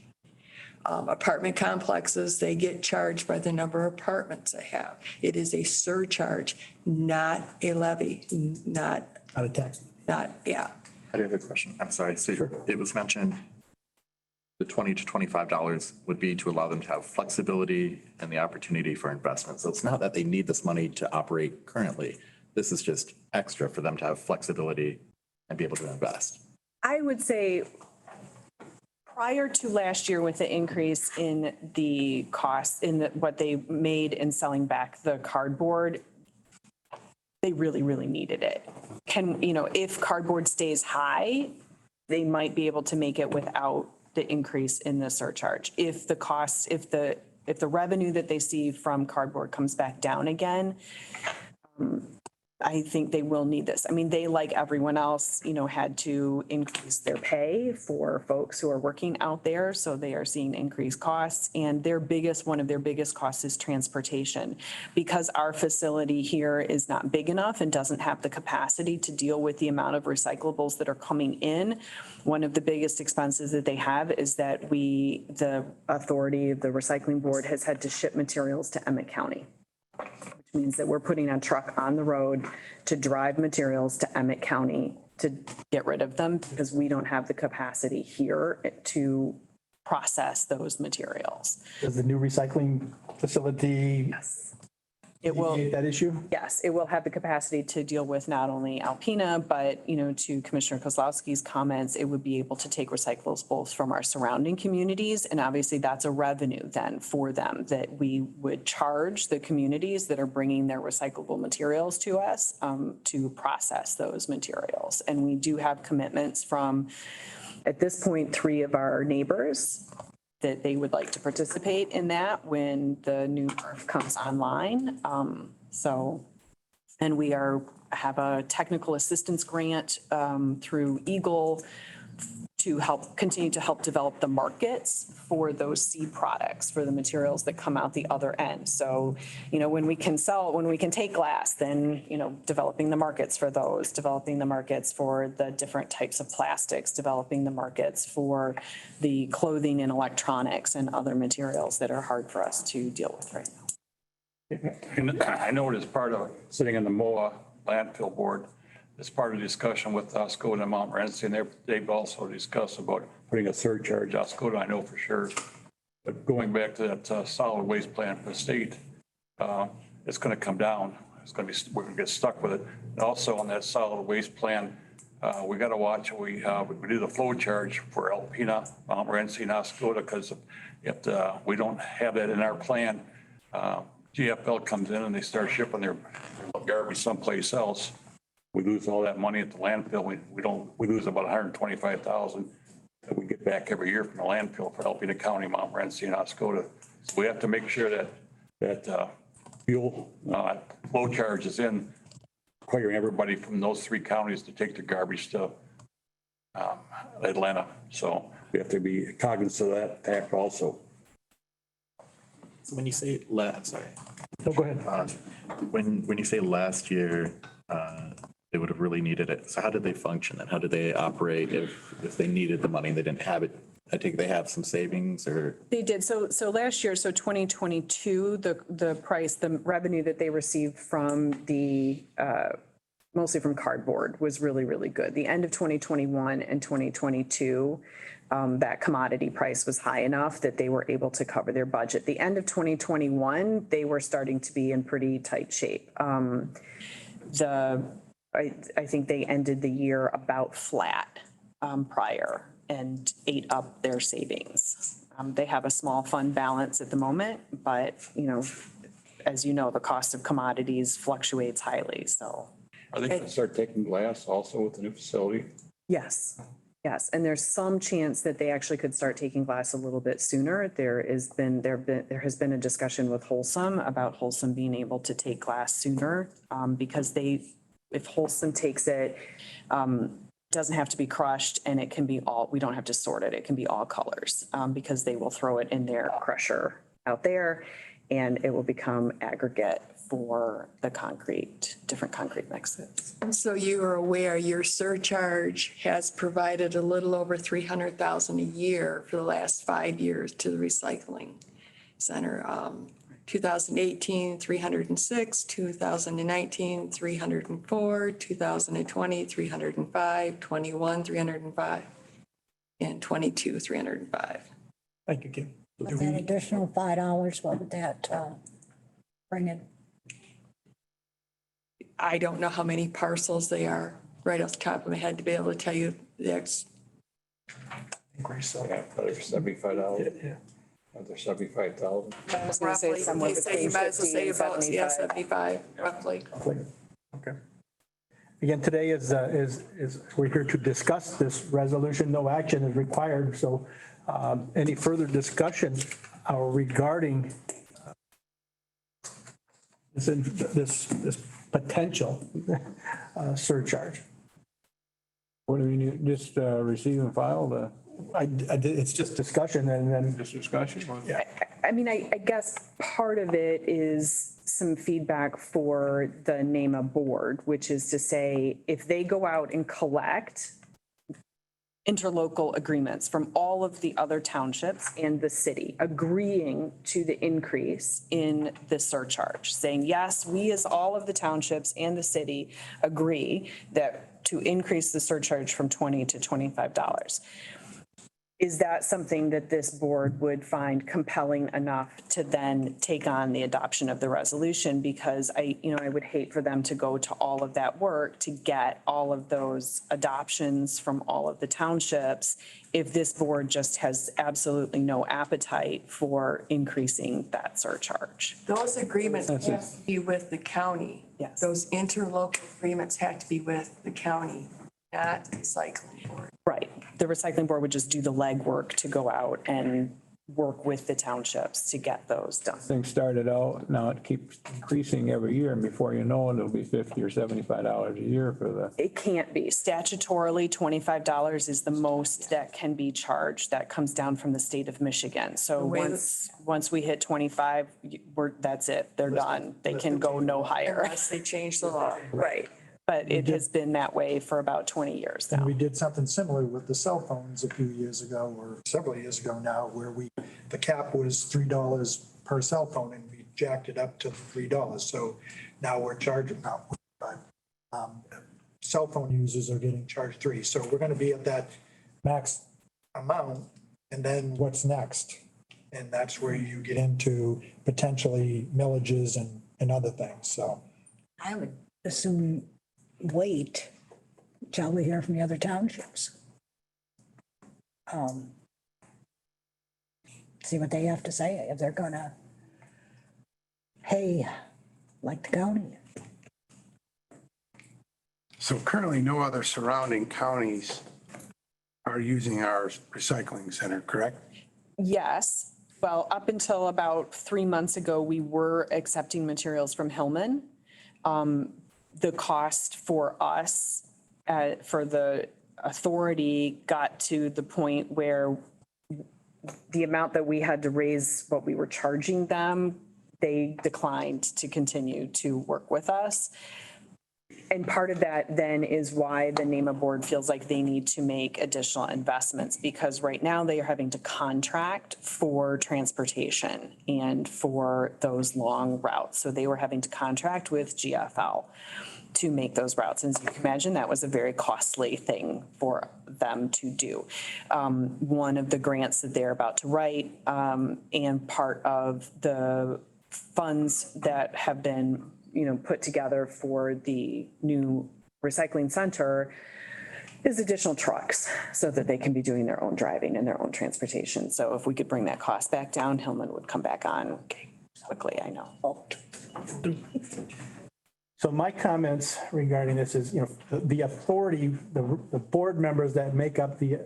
Apartment complexes, they get charged by the number of apartments they have. It is a surcharge, not a levy, not a tax. Yeah. I do have a question. I'm sorry. So it was mentioned the $20 to $25 would be to allow them to have flexibility and the opportunity for investment. So it's not that they need this money to operate currently. This is just extra for them to have flexibility and be able to invest. I would say prior to last year with the increase in the costs what they made in selling back the cardboard, they really, really needed it. If cardboard stays high, they might be able to make it without the increase in the surcharge. If the revenue that they see from cardboard comes back down again, I think they will need this. I mean, they, like everyone else, had to increase their pay for folks who are working out there. So they are seeing increased costs, and one of their biggest costs is transportation. Because our facility here is not big enough and doesn't have the capacity to deal with the amount of recyclables that are coming in, one of the biggest expenses that they have is that the authority, the recycling board, has had to ship materials to Emmett County. Which means that we're putting a truck on the road to drive materials to Emmett County to get rid of them because we don't have the capacity here to process those materials. Does the new recycling facility? It will, that issue? yes, it will have the capacity to deal with not only Alpena, but, to Commissioner Kozlowski's comments, it would be able to take recyclables both from our surrounding communities. And obviously that's a revenue then for them that we would charge the communities that are bringing their recyclable materials to us to process those materials. And we do have commitments from, at this point, 3 of our neighbors that they would like to participate in that when the new park comes online. And we have a technical assistance grant through Eagle to continue to help develop the markets for those seed products, for the materials that come out the other end. So, when we can take glass, then, developing the markets for those, developing the markets for the different types of plastics, developing the markets for the clothing and electronics and other materials that are hard for us to deal with right now. And I know it is part of sitting in the MOA landfill board. It's part of the discussion with Oscoda and Montmorency, and they've also discussed about putting a surcharge. Oscoda, I know for sure. But going back to that solid waste plan for the state, it's going to come down. We're going to get stuck with it. And also on that solid waste plan, we got to watch. We do the flow charge for Alpena, Montmorency, and Oscoda because if we don't have that in our plan, GFL comes in and they start shipping their garbage someplace else. We lose all that money at the landfill. We lose about $125,000 that we get back every year from the landfill for Alpena County, Montmorency, and Oscoda. So we have to make sure that fuel flow charge is in, requiring everybody from those 3 counties to take their garbage to Atlanta. So we have to be cognizant of that fact also. So when you say I'm sorry. No, go ahead. When you say last year, they would have really needed it. So how did they function and how did they operate if they needed the money and they didn't have it? I think they have some savings or. They did. So last year, 2022, the revenue that they received from mostly from cardboard was really, really good. The end of 2021 and 2022, that commodity price was high enough that they were able to cover their budget. The end of 2021, they were starting to be in pretty tight shape. I think they ended the year about flat prior and ate up their savings. They have a small fund balance at the moment, but, as you know, the cost of commodities fluctuates highly, so. Are they gonna start taking glass also with the new facility? Yes, yes, and there's some chance that they actually could start taking glass a little bit sooner. There has been a discussion with Wholesome about Wholesome being able to take glass sooner, because if Wholesome takes it, doesn't have to be crushed and it can be we don't have to sort it. It can be all colors, because they will throw it in their crusher out there and it will become aggregate for the different concrete mixes. And so you are aware your surcharge has provided a little over 300,000 a year for the last 5 years to the recycling center. 2018, 306, 2019, 304, 2020, 305, 21, 305, and 22, 305. Thank you, Kim. With that additional $5, what would that bring in? I don't know how many parcels they are right off the top of my head to be able to tell you the Increase, so. Yeah, probably for $75. Yeah. Under 75,000. I was gonna say roughly. somewhere They say between you might as well 50 say and about, 75. 75, roughly. Okay. Again, today is we're here to discuss this resolution. No action is required. So any further discussion regarding this potential surcharge? What do we need, just receive and file the? It's just discussion and then. Just discussion? Yeah. I mean, I guess part of it is some feedback for the NEMA board, which is to say, if they go out and collect interlocal agreements from all of the other townships and the city agreeing to the increase in the surcharge, saying, yes, we as all of the townships and the city agree that to increase the surcharge from $20 to $25. Is that something that this board would find compelling enough to then take on the adoption of the resolution? Because I would hate for them to go to all of that work to get all of those adoptions from all of the townships if this board just has absolutely no appetite for increasing that surcharge. Those agreements have to be with the county. Yes. Those interlocal agreements have to be with the county, not the recycling board. Right. The recycling board would just do the legwork to go out and work with the townships to get those done. Things started out, now it keeps increasing every year, and before you know it, it'll be $50 or $75 a year for the. It can't be. Statutorily, $25 is the most that can be charged. That comes down from the state of Michigan. So once we hit 25, that's it. They're done. They can go no higher. Unless they change the law. Right. But it has been that way for about 20 years And now. we did something similar with the cell phones a few years ago, or several years ago now, where the cap was $3 per cell phone and we jacked it up to $3. So now we're charging, cell phone users are getting charged $3. So we're going to be at that max amount. And then what's next? And that's where you get into potentially millages and other things. So I would assume wait till we hear from the other townships. See what they have to say, if they're gonna, hey, like the county. So currently, no other surrounding counties are using our recycling center, correct? Yes. Well, up until about 3 months ago, we were accepting materials from Hillman. The cost for us, for the authority, got to the point where the amount that we had to raise what we were charging them, they declined to continue to work with us. And part of that then is why the NEMA board feels like they need to make additional investments, because right now they are having to contract for transportation and for those long routes. So they were having to contract with GFL to make those routes. And as you can imagine, that was a very costly thing for them to do. One of the grants that they're about to write, and part of the funds that have been put together for the new recycling center is additional trucks so that they can be doing their own driving and their own transportation. So if we could bring that cost back down, Hillman would come back on quickly, I know. So my comments regarding this is, the authority, the board members that make up the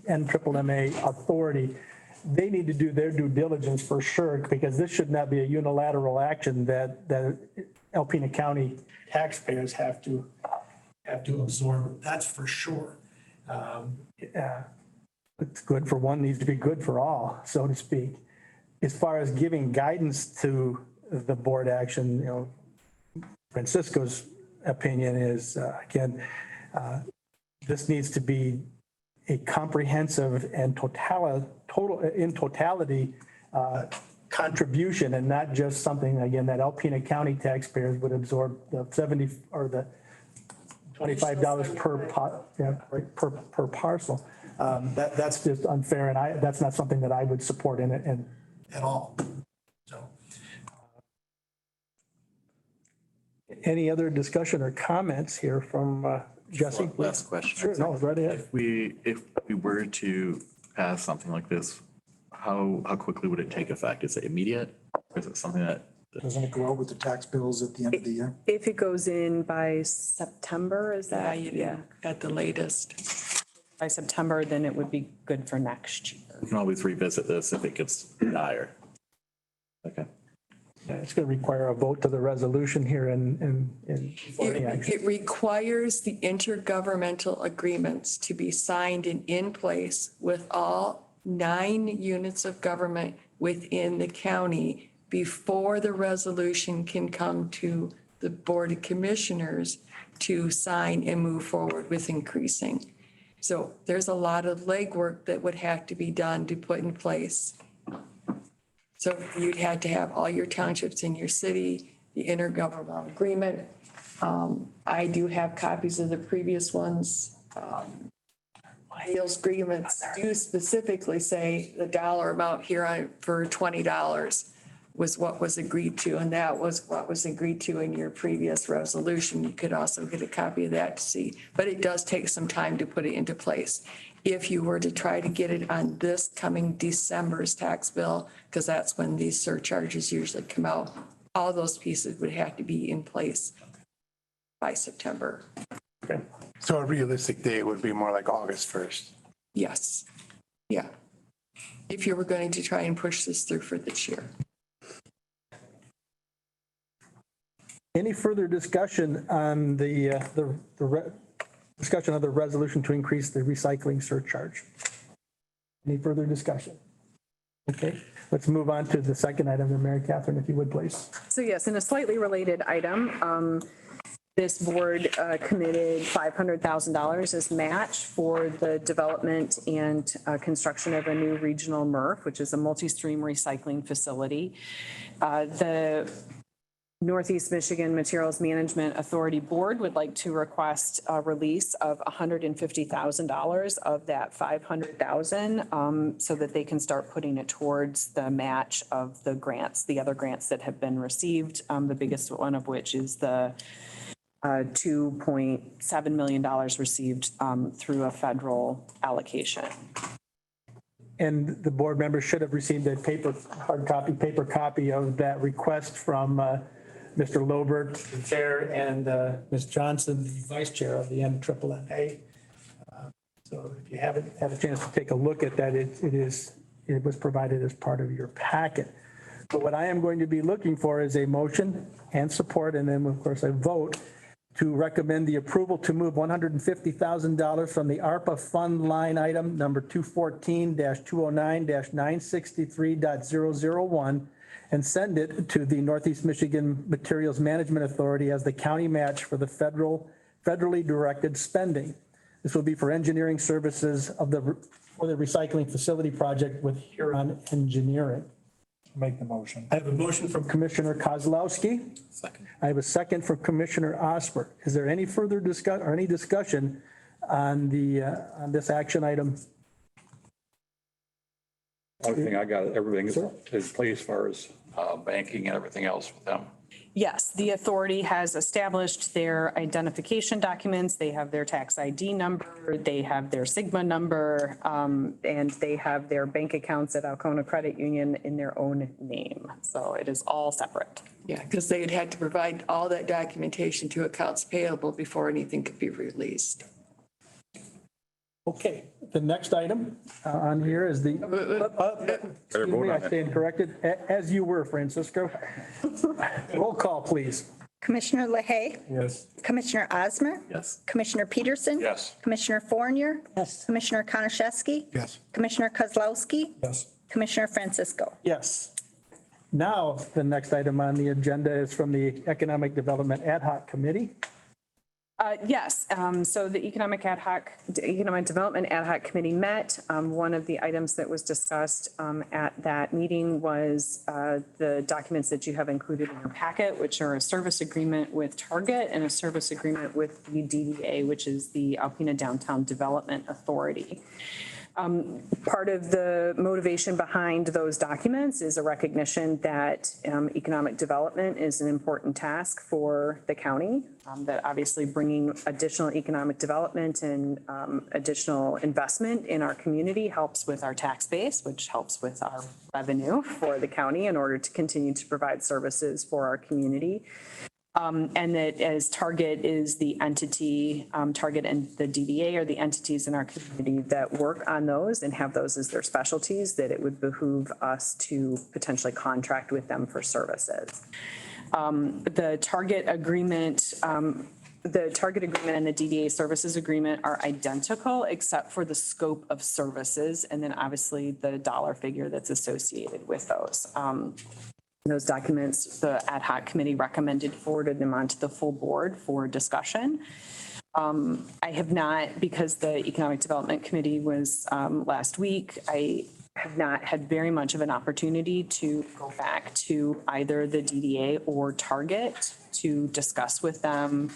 NMMA authority, they need to do their due diligence for sure, because this should not be a unilateral action that Alpena County taxpayers have to absorb. That's for sure. It's good for one, needs to be good for all, so to speak. As far as giving guidance to the board action, Francisco's opinion is, again, this needs to be a comprehensive and totality contribution, and not just something, again, that Alpena County taxpayers would absorb the 70 or the $25 per parcel. That's just unfair, and that's not something that I would support in it at all. So. Any other discussion or comments here from Jesse? Last question. Sure, no, right ahead. If we were to pass something like this, how quickly would it take effect? Is it immediate? Or is it something that? Doesn't it go out with the tax bills at the end of the year? If it goes in by September, is that? Yeah, at the latest. By September, then it would be good for next year. We can always revisit this if it gets dire. Okay. Yeah, it's going to require a vote to the resolution here and before any action. It requires the intergovernmental agreements to be signed and in place with all 9 units of government within the county before the resolution can come to the Board of Commissioners to sign and move forward with increasing. So there's a lot of legwork that would have to be done to put in place. So you'd have to have all your townships in your city, the intergovernmental agreement. I do have copies of the previous ones. Those agreements do specifically say the dollar amount here for $20 was what was agreed to, and that was what was agreed to in your previous resolution. You could also get a copy of that to see, but it does take some time to put it into place. If you were to try to get it on this coming December's tax bill, because that's when these surcharges usually come out, all those pieces would have to be in place by September. Okay. So a realistic date would be more like August 1st. Yes. Yeah. If you were going to try and push this through for this year. Any further discussion on the discussion of the resolution to increase the recycling surcharge? Any further discussion? Okay, let's move on to the second item, Mary Catherine, if you would, please. So yes, in a slightly related item, this board committed $500,000 as match for the development and construction of a new regional MRF, which is a multi-stream recycling facility. The Northeast Michigan Materials Management Authority Board would like to request a release of $150,000 of that $500,000 so that they can start putting it towards the match of the grants, the other grants that have been received, the biggest one of which is the $2.7 million received through a federal allocation. And the board members should have received a paper copy of that request from Mr. Lobert, the chair, and Ms. Johnson, the vice chair of the NMMA. So if you haven't had a chance to take a look at that, it was provided as part of your packet. But what I am going to be looking for is a motion and support, and then of course a vote to recommend the approval to move $150,000 from the ARPA fund line item number 214-209-963.001 and send it to the Northeast Michigan Materials Management Authority as the county match for the federally directed spending. This will be for engineering services for the recycling facility project with Huron Engineering. Make the motion. I have a motion from Commissioner Kozlowski. Second. I have a second from Commissioner Osber. Is there any further discussion on on this action item? I think I got everything in place as far as banking and everything else with them. Yes, the authority has established their identification documents. They have their tax ID number, they have their Sigma number, and they have their bank accounts at Alpena Credit Union in their own name. So it is all separate. Yeah, because they'd had to provide all that documentation to accounts payable before anything could be released. Okay, the next item on here is the, excuse me, I stand corrected, as you were, Francisco. Roll call, please. Commissioner LaHaye, Yes. Commissioner Osmer, Yes. Commissioner Peterson. Yes. Commissioner Fournier, Yes. Commissioner Konashevsky. Yes. Commissioner Kozlowski, Yes. Commissioner Francisco. Yes. Now, the next item on the agenda is from the Economic Development Ad Hoc Committee. Yes, so the Economic Development Ad Hoc Committee met. One of the items that was discussed at that meeting was the documents that you have included in your packet, which are a service agreement with Target and a service agreement with the DDA, which is the Alpena Downtown Development Authority. Part of the motivation behind those documents is a recognition that economic development is an important task for the county, that obviously bringing additional economic development and additional investment in our community helps with our tax base, which helps with our revenue for the county in order to continue to provide services for our community. And that as Target is the entity, Target and the DDA are the entities in our community that work on those and have those as their specialties, that it would behoove us to potentially contract with them for services. The Target agreement and the DDA services agreement are identical except for the scope of services and then obviously the dollar figure that's associated with those. Those documents, the ad hoc committee recommended forwarded them onto the full board for discussion. I have not, because the Economic Development Committee was last week, I have not had very much of an opportunity to go back to either the DDA or Target to discuss with them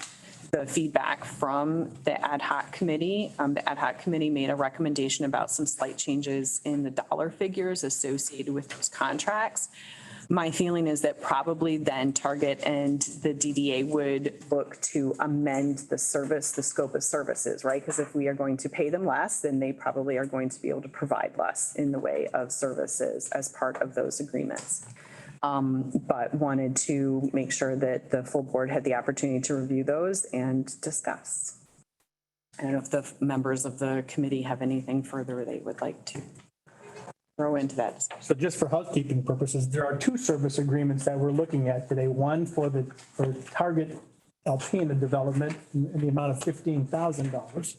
the feedback from the ad hoc committee. The ad hoc committee made a recommendation about some slight changes in the dollar figures associated with those contracts. My feeling is that probably then Target and the DDA would look to amend the service, the scope of services, right? Because if we are going to pay them less, then they probably are going to be able to provide less in the way of services as part of those agreements. But wanted to make sure that the full board had the opportunity to review those and discuss. I don't know if the members of the committee have anything further they would like to throw into that discussion. So just for housekeeping purposes, there are two service agreements that we're looking at today. One for Target Alpena development in the amount of $15,000.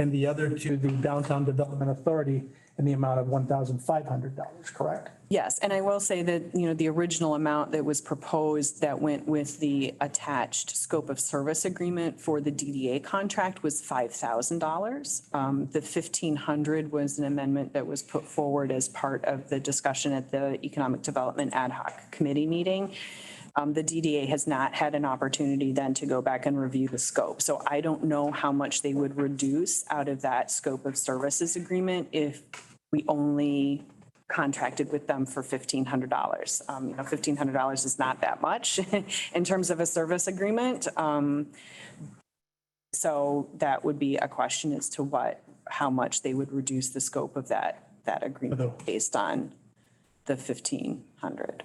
And the other to the Downtown Development Authority in the amount of $1,500, correct? Yes, and I will say that, the original amount that was proposed that went with the attached scope of service agreement for the DDA contract was $5,000. The $1,500 was an amendment that was put forward as part of the discussion at the Economic Development Ad Hoc Committee meeting. The DDA has not had an opportunity then to go back and review the scope. So I don't know how much they would reduce out of that scope of services agreement if we only contracted with them for $1,500. $1,500 is not that much in terms of a service agreement. So that would be a question as to how much they would reduce the scope of that agreement based on the $1,500.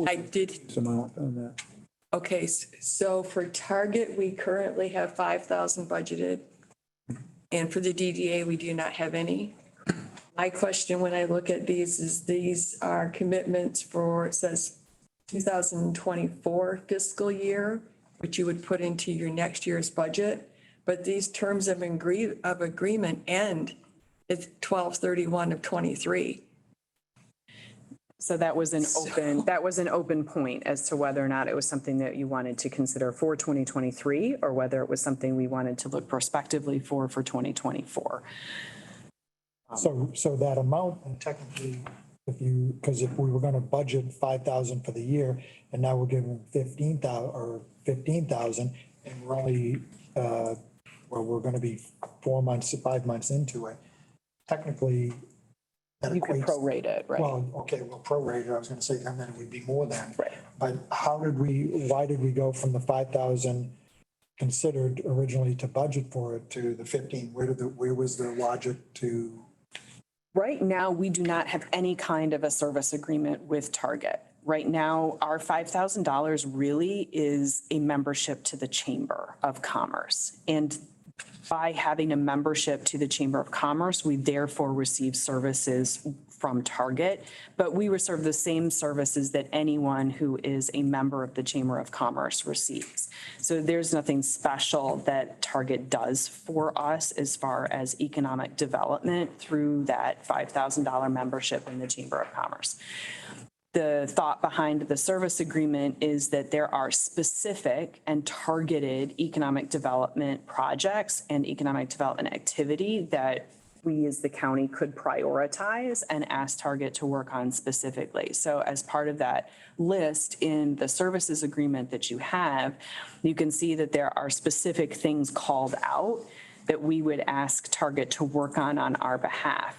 I did. Amount on that. Okay, so for Target, we currently have 5,000 budgeted. And for the DDA, we do not have any. My question when I look at these is these are commitments for, it says 2024 fiscal year, which you would put into your next year's budget. But these terms of agreement end at 12/31 of 23. So that was an open point as to whether or not it was something that you wanted to consider for 2023 or whether it was something we wanted to look prospectively for 2024. So that amount, technically, because if we were going to budget 5,000 for the year and now we're giving 15,000 and we're only, we're going to be 5 months into it. Technically, that You could equates. prorate it, right? Well, okay, well, prorated, I was gonna say, and then it would be more than. Right. But why did we go from the 5,000 considered originally to budget for it to the 15? Where was the logic to? Right now, we do not have any kind of a service agreement with Target. Right now, our $5,000 really is a membership to the Chamber of Commerce. And by having a membership to the Chamber of Commerce, we therefore receive services from Target, but we receive the same services that anyone who is a member of the Chamber of Commerce receives. So there's nothing special that Target does for us as far as economic development through that $5,000 membership in the Chamber of Commerce. The thought behind the service agreement is that there are specific and targeted economic development projects and economic development activity that we as the county could prioritize and ask Target to work on specifically. So as part of that list in the services agreement that you have, you can see that there are specific things called out that we would ask Target to work on our behalf.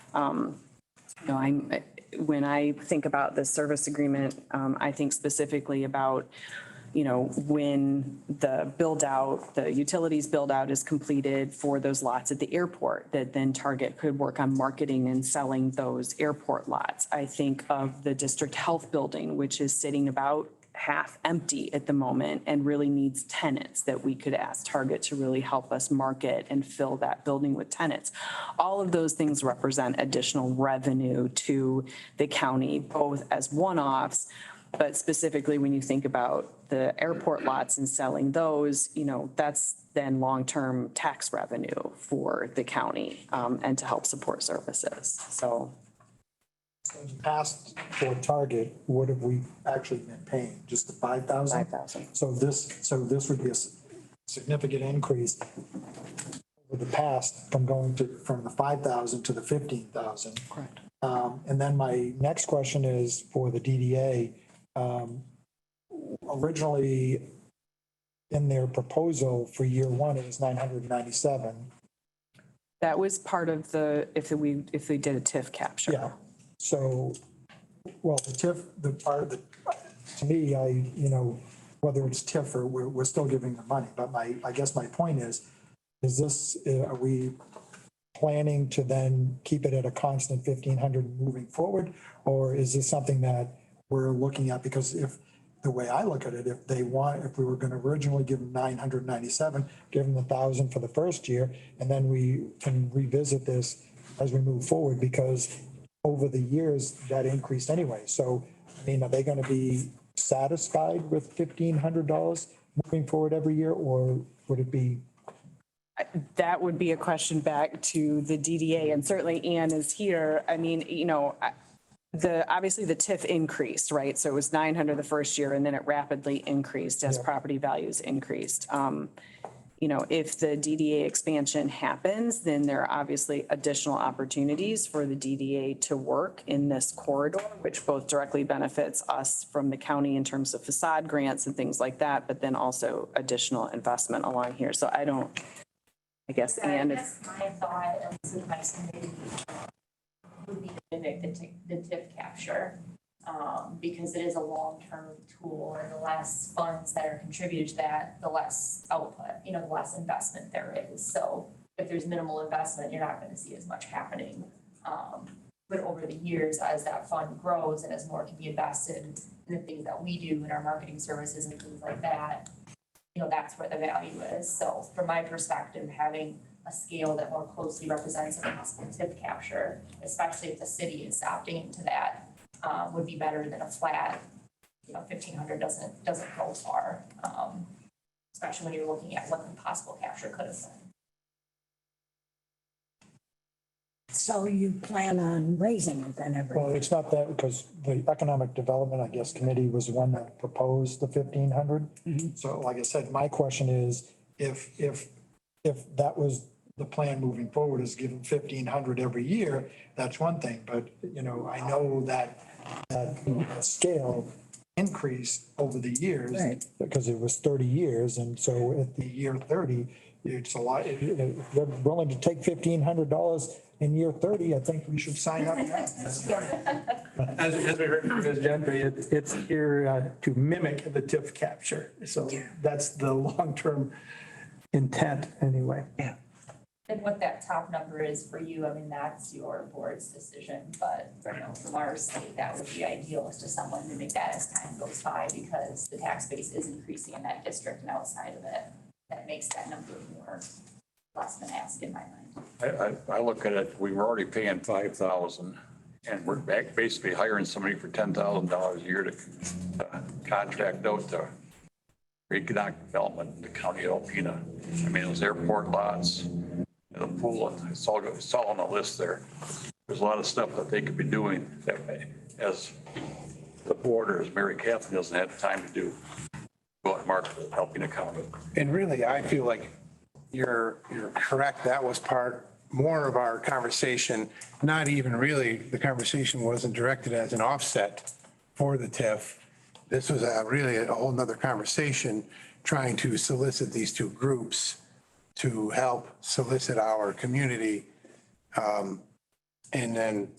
When I think about the service agreement, I think specifically about, when the build out, the utilities build out is completed for those lots at the airport, that then Target could work on marketing and selling those airport lots. I think of the district health building, which is sitting about half empty at the moment and really needs tenants, that we could ask Target to really help us market and fill that building with tenants. All of those things represent additional revenue to the county, both as one-offs, but specifically when you think about the airport lots and selling those, that's then long-term tax revenue for the county, and to help support services. So. In the past for Target, what have we actually been paying? Just the 5,000? 5,000. So this would be a significant increase over the past from from the 5,000 to the 15,000. Correct. And then my next question is for the DDA. Originally in their proposal for year one, it was 997. That was part of if we did a TIF capture. Yeah. So, well, the TIF, to me, whether it's TIF or we're still giving the money, but I guess my point is this, are we planning to then keep it at a constant 1,500 moving forward? Or is this something that we're looking at? Because if the way I look at it, if we were going to originally give them 997, give them 1,000 for the first year, and then we can revisit this as we move forward, because over the years that increased anyway. So, are they going to be satisfied with $1,500 moving forward every year, or would it be? That would be a question back to the DDA, and certainly Ann is here. Obviously the TIF increased, right? So it was 900 the first year, and then it rapidly increased as property values increased. If the DDA expansion happens, then there are obviously additional opportunities for the DDA to work in this corridor, which both directly benefits us from the county in terms of facade grants and things like that, but then also additional investment along here. So I guess, Ann, I guess my thought, and this is my committee, would be to mimic the TIF capture, because it is a long-term tool, and the less funds that are contributed to that, the less output, the less investment there is. So if there's minimal investment, you're not going to see as much happening. But over the years, as that fund grows and as more can be invested in the things that we do in our marketing services and things like that, that's where the value is. So from my perspective, having a scale that more closely represents a possible TIF capture, especially if the city is opting into that, would be better than a flat, 1,500 doesn't go far, especially when you're looking at what the possible capture could have been. So you plan on raising it then every Well, year? it's not that, because the Economic Development, I guess, committee was the one that proposed the 1,500. So like I said, my question is, if that was the plan moving forward, is giving 1,500 every year, that's one thing. But, I know that scale increased over the years. Right. Because it was 30 years. And so at the year 30, it's a lot. If they're willing to take $1,500 in year 30, I think we should sign up now. As we heard from Ms. Gentry, it's here to mimic the TIF capture. So that's the long-term intent anyway. Yeah. And what that top number is for you, I mean, that's your board's decision, but, you know, from our state, that would be ideal is to someone to make that as time goes by because the tax base is increasing in that district and outside of it. That makes that number more, less than ask in my mind. I look at it, we were already paying 5,000 and we're back basically hiring somebody for $10,000 a year to contract out the economic development in the county of Alpena. I mean, those airport lots, the pool, it's all on the list there. There's a lot of stuff that they could be doing that as the board, as Mary Catherine doesn't have time to do. Go out and market, helping account it. And really, I feel like you're correct. That was more of our conversation, not even really, the conversation wasn't directed as an offset for the TIF. This was really a whole nother conversation trying to solicit these two groups to help solicit our community. And then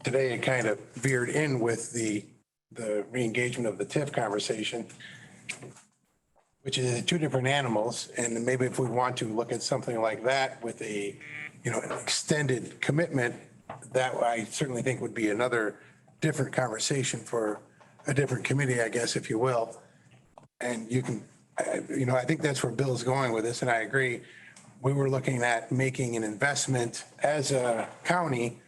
today it kind of veered in with the re-engagement of the TIF conversation, which is two different animals. And maybe if we want to look at something like that with a, an extended commitment, that I certainly think would be another different conversation for a different committee, I guess, if you will. And you can, I think that's where Bill's going with this, and I agree. We were looking at making an investment as a county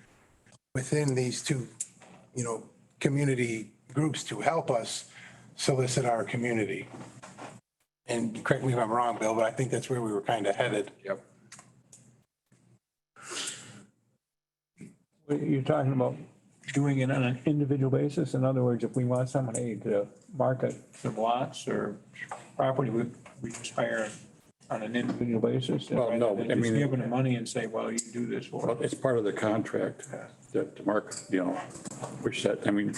within these two, community groups to help us solicit our community. And correct me if I'm wrong, Bill, but I think that's where we were kind of headed. Yep. You're talking about doing it on an individual basis? In other words, if we want somebody to market some lots or property, we just hire on an individual basis? Well, no, rather than I just mean- give them the money and say, well, you do this for Well, us. it's part of the contract that the market, which that, and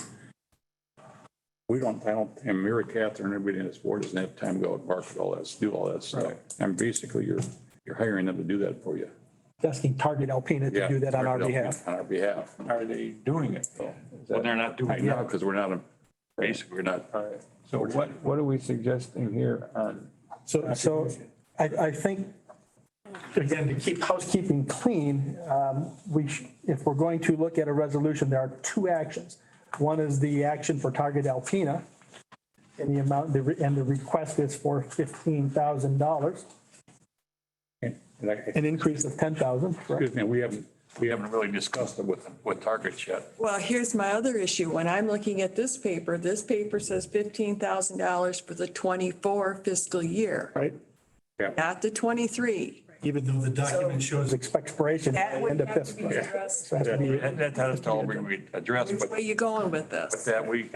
Mary Catherine, everybody in this board doesn't have time to go and market all that, do all that stuff. Right. And basically you're hiring them to do that for you. Asking Target Alpena to do that on our behalf. On our behalf. Are they doing it though? Well, they're not doing it now because we're not, basically, we're not. All right. So what are we suggesting here on? So I think, again, to keep housekeeping clean, if we're going to look at a resolution, there are two actions. One is the action for Target Alpena and the amount, and the request is for $15,000, an increase of 10,000. Excuse me, we haven't really discussed it with Target yet. Well, here's my other issue. When I'm looking at this paper says $15,000 for the 24 fiscal year, Right? not the 23. Even though the document shows expiration at That the would end of have to be fiscal. addressed. So it has to be- That's all we addressed, Which but way you going with with this? that, we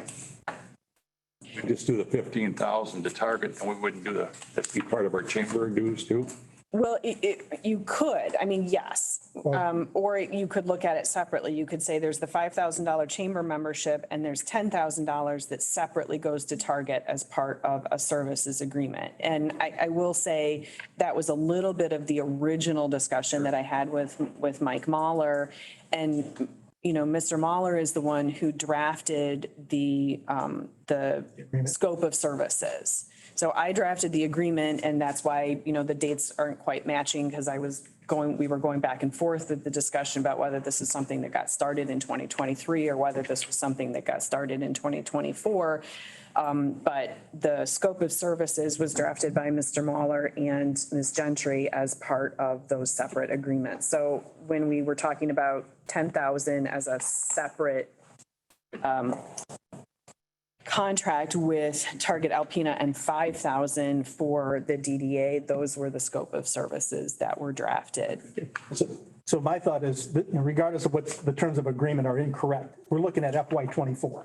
just do the 15,000 to Target and we wouldn't do that'd be part of our chamber dues too. Well, you could, yes. Or you could look at it separately. You could say there's the $5,000 chamber membership and there's $10,000 that separately goes to Target as part of a services agreement. And I will say that was a little bit of the original discussion that I had with Mike Mahler. And, Mr. Mahler is the one who drafted the scope of services. So I drafted the agreement and that's why, the dates aren't quite matching because we were going back and forth with the discussion about whether this is something that got started in 2023 or whether this was something that got started in 2024. But the scope of services was drafted by Mr. Mahler and Ms. Gentry as part of those separate agreements. So when we were talking about 10,000 as a separate contract with Target Alpena and 5,000 for the DDA, those were the scope of services that were drafted. So my thought is, that, regardless of what the terms of agreement are incorrect, we're looking at FY '24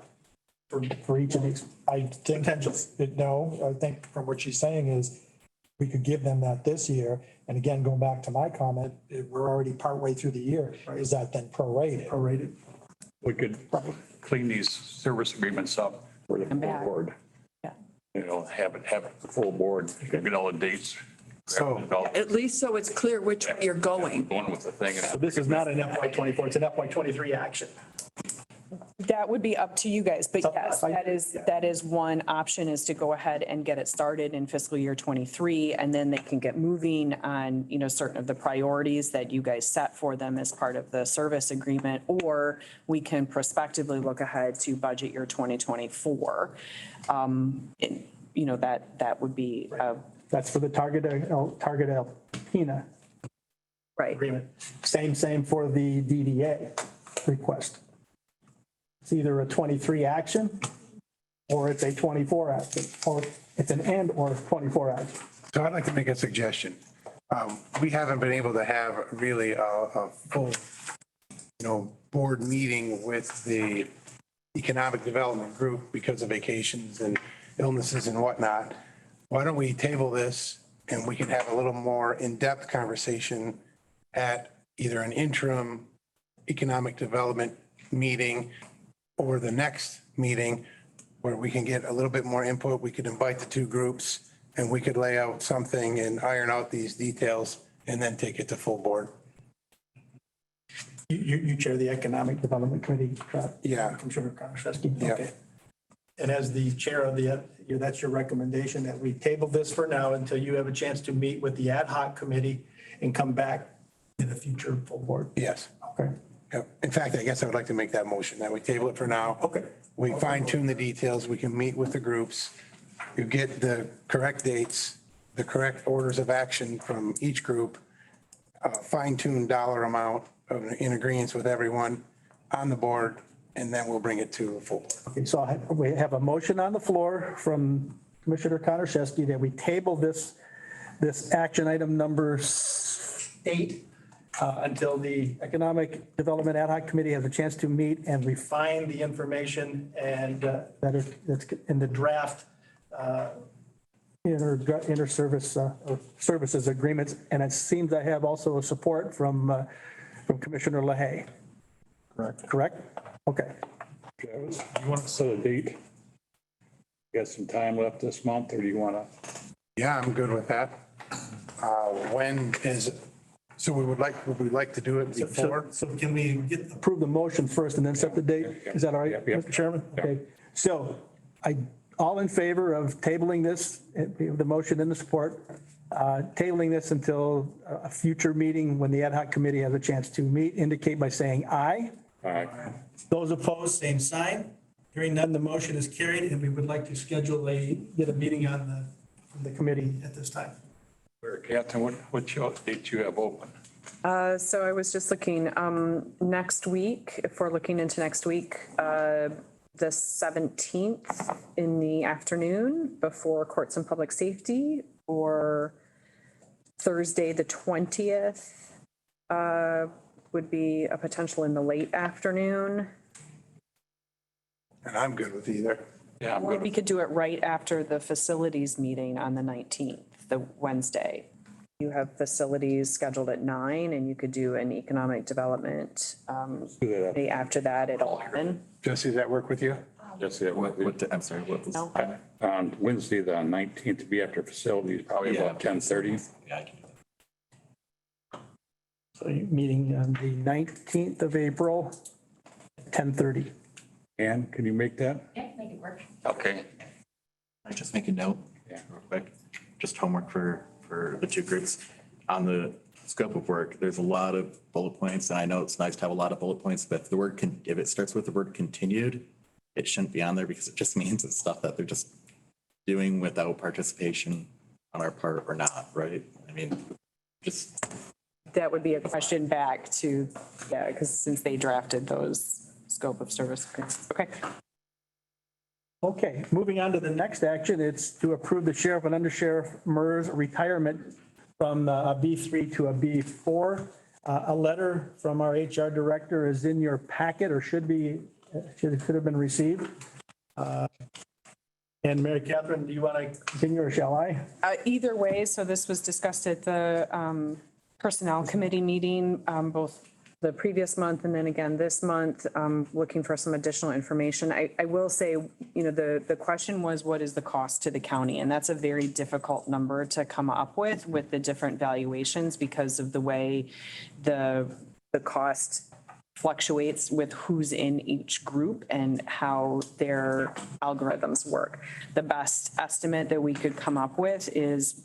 for each of these. I think, no, I think from what she's saying is we could give them that this year. And again, going back to my comment, we're already partway through the year. Is that then prorated? Prorated. We could clean these service agreements up for the full board. Yeah. Have it the full board, get all the dates So At least so it's clear which way you're going. Going with the thing. So this is not an FY '24, it's an FY '23 action. That would be up to you guys, but Up- yes, that is one option, is to go ahead and get it started in fiscal year 23, and then they can get moving on, you know, certain of the priorities that you guys set for them as part of the service agreement, or we can prospectively look ahead to budget year 2024. You know, that would be, That's for the target Alpena right. agreement. Same for the DDA request. It's either a 23 action or it's a 24 action, or it's an and or 24 action. So I'd like to make a suggestion. We haven't been able to have really a full, board meeting with the economic development group because of vacations and illnesses and whatnot. Why don't we table this and we can have a little more in-depth conversation at either an interim economic development meeting or the next meeting where we can get a little bit more input. We could invite the two groups and we could lay out something and iron out these details and then take it to full board. You chair the Economic Development Committee, Yeah. Commissioner Konashevsky? Yeah. Okay. And as the chair of that's your recommendation, that we table this for now until you have a chance to meet with the ad hoc committee and come back in the future full board? Yes. Okay. In fact, I guess I would like to make that motion that we table it for now. Okay. We fine tune the details. We can meet with the groups. You get the correct dates, the correct orders of action from each group, fine tune dollar amount in agreement with everyone on the board, and then we'll bring it to a full board. Okay, so we have a motion on the floor from Commissioner Konashevsky that we table this action item number 8 until the Economic Development Ad Hoc Committee has a chance to meet and refine the information and that's in the draft inter-service or services agreements. And it seems I have also a support from Commissioner LaHaye. Correct? Okay. You want to set a date? You got some time left this month, or do you want to? Yeah, I'm good with that. So we would like to do it before? So can we approve the motion first and then set the date? Is that all right, Mr. Chairman? Okay. So all in favor of tabling this, the motion and the support, tabling this until a future meeting when the ad hoc committee has a chance to meet, indicate by saying aye. Aye. Those opposed, same sign. Hearing none, the motion is carried, and we would like to get a meeting on the committee at this time. Catherine, what date you have open? So I was just looking, next week, if we're looking into next week, the 17th in the afternoon before Courts and Public Safety, or Thursday, the 20th, would be a potential in the late afternoon. And I'm good with either. Yeah, I'm Or good. we could do it right after the facilities meeting on the 19th, the Wednesday. You have facilities scheduled at 9, and you could do an economic development do that. day after that at 11. Jesse, does that work with you? Yes, yeah. I'm sorry, what was? No? On Wednesday, the 19th, to be after facilities, probably about 10:30. Yeah, I can do that. So you're meeting on the 19th of April, 10:30. Ann, can you make that? Yeah, make it work. Okay. I just make a note, real quick, just homework for the two groups. On the scope of work, there's a lot of bullet points, and I know it's nice to have a lot of bullet points, but if it starts with the word continued, it shouldn't be on there because it just means it's stuff that they're just doing without participation on our part or not, right? I mean, just. That would be a question back to, because since they drafted those scope of service agreements. Okay. Okay, moving on to the next action, it's to approve the sheriff and undersheriff MERS retirement from a B3 to a B4. A letter from our HR director is in your packet, or should have been received. And Mary Catherine, do you want to continue or shall I? Either way, so this was discussed at the Personnel Committee meeting. Both the previous month and then again this month, looking for some additional information. I will say, the question was, what is the cost to the county? And that's a very difficult number to come up with the different valuations because of the way the cost fluctuates with who's in each group and how their algorithms work. The best estimate that we could come up with is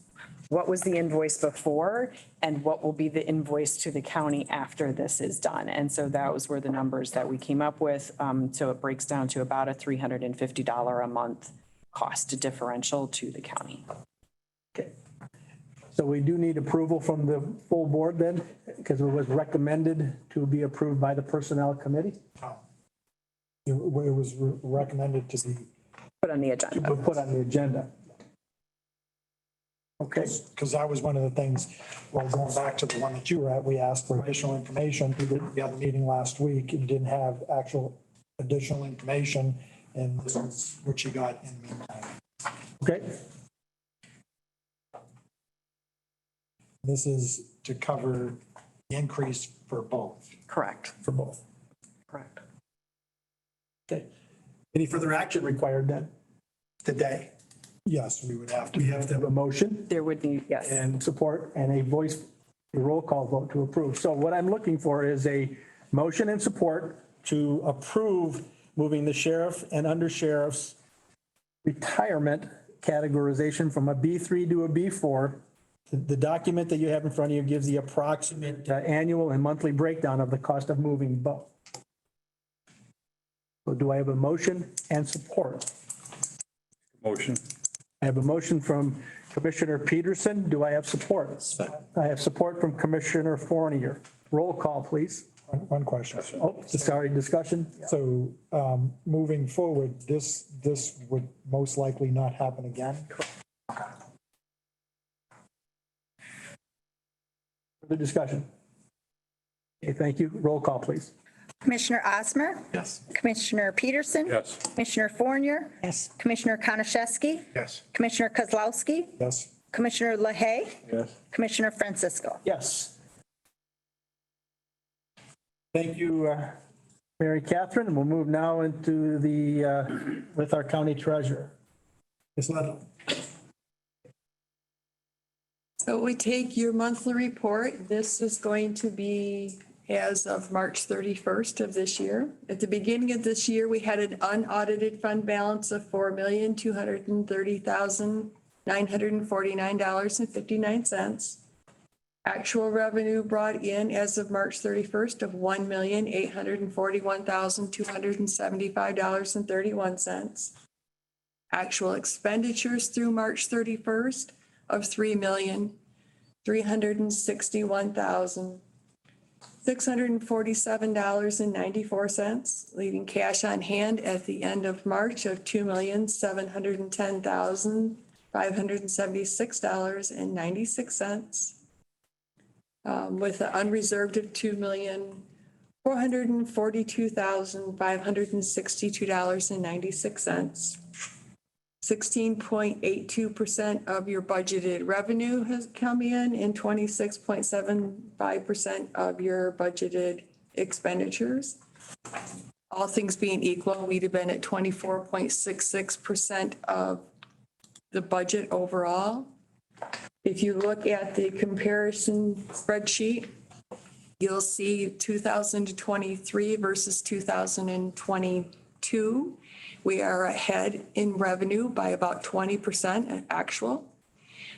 what was the invoice before and what will be the invoice to the county after this is done. And so those were the numbers that we came up with. So it breaks down to about a $350 a month cost differential to the county. Okay. So we do need approval from the full board then, because it was recommended to be approved by the Personnel Committee? It was recommended to be. Put on the agenda. Put on the agenda. Okay. Because that was one of the things, well, going back to the one that you were at, we asked for additional information. We had a meeting last week and didn't have actual additional information, and this is what you got in the meantime. Okay. This is to cover the increase for both. Correct. For both. Correct. Okay. Any further action required then today? Yes, we would have to. We have to have a motion. There would be, yes. And support and a roll call vote to approve. So what I'm looking for is a motion and support to approve moving the sheriff and undersheriff's retirement categorization from a B3 to a B4. The document that you have in front of you gives the approximate annual and monthly breakdown of the cost of moving both. So do I have a motion and support? Motion. I have a motion from Commissioner Peterson. Do I have support? I have support from Commissioner Fournier. Roll call, please. One question. Oh, sorry, discussion? So moving forward, this would most likely not happen again? Further discussion? Okay, thank you. Roll call, please. Commissioner Osmer? Yes. Commissioner Peterson? Yes. Commissioner Fournier? Yes. Commissioner Konashevsky? Yes. Commissioner Kozlowski? Yes. Commissioner LaHaye? Yes. Commissioner Francisco? Yes. Thank you, Mary Catherine. We'll move now into with our county treasurer. Ms. Ludlow. So we take your monthly report. This is going to be as of March 31st of this year. At the beginning of this year, we had an unaudited fund balance of $4,230,949.59. Actual revenue brought in as of March 31st of $1,841,275.31. Actual expenditures through March 31st of $3,361,647.94, leaving cash on hand at the end of March of $2,710,576.96, with an unreserved of $2,442,562.96. 16.82% of your budgeted revenue has come in and 26.75% of your budgeted expenditures. All things being equal, we'd have been at 24.66% of the budget overall. If you look at the comparison spreadsheet, you'll see 2023 versus 2022. We are ahead in revenue by about 20% actual.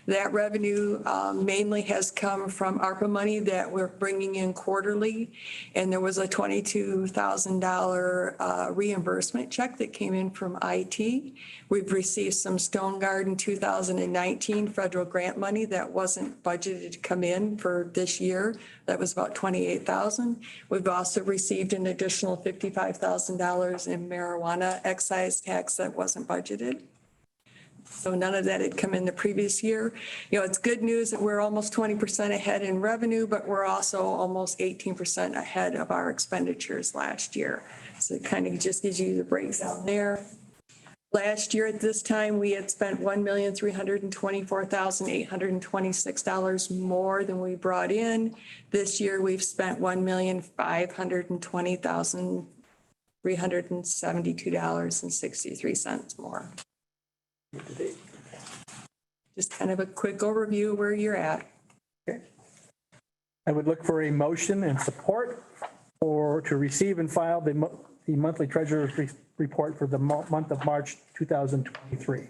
That revenue mainly has come from ARPA money that we're bringing in quarterly. And there was a $22,000 reimbursement check that came in from IT. We've received some Stone Garden 2019 federal grant money that wasn't budgeted to come in for this year. That was about $28,000. We've also received an additional $55,000 in marijuana excise tax that wasn't budgeted. So none of that had come in the previous year. You know, it's good news that we're almost 20% ahead in revenue, but we're also almost 18% ahead of our expenditures last year. So it kind of just gives you the breakdown there. Last year at this time, we had spent $1,324,826 more than we brought in. This year, we've spent $1,520,372.63 more. Just kind of a quick overview of where you're at. I would look for a motion and support or to receive and file the monthly treasurer's report for the month of March 2023.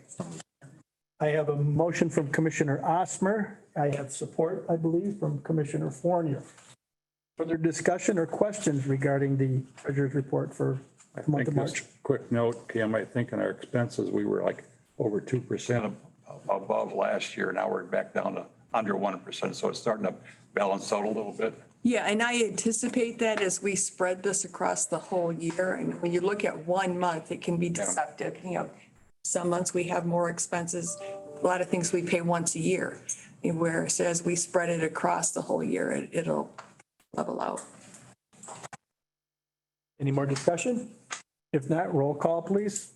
I have a motion from Commissioner Osmer. I have support, I believe, from Commissioner Fournier. Further discussion or questions regarding the treasurer's report for the month of March? Quick note, Kim, I think in our expenses, we were like over 2% above last year. Now we're back down to under 1%. So it's starting to balance out a little bit. Yeah, and I anticipate that as we spread this across the whole year. And when you look at 1 month, it can be deceptive. You know, some months we have more expenses. A lot of things we pay once a year. Whereas as we spread it across the whole year, it'll level out. Any more discussion? If not, roll call, please.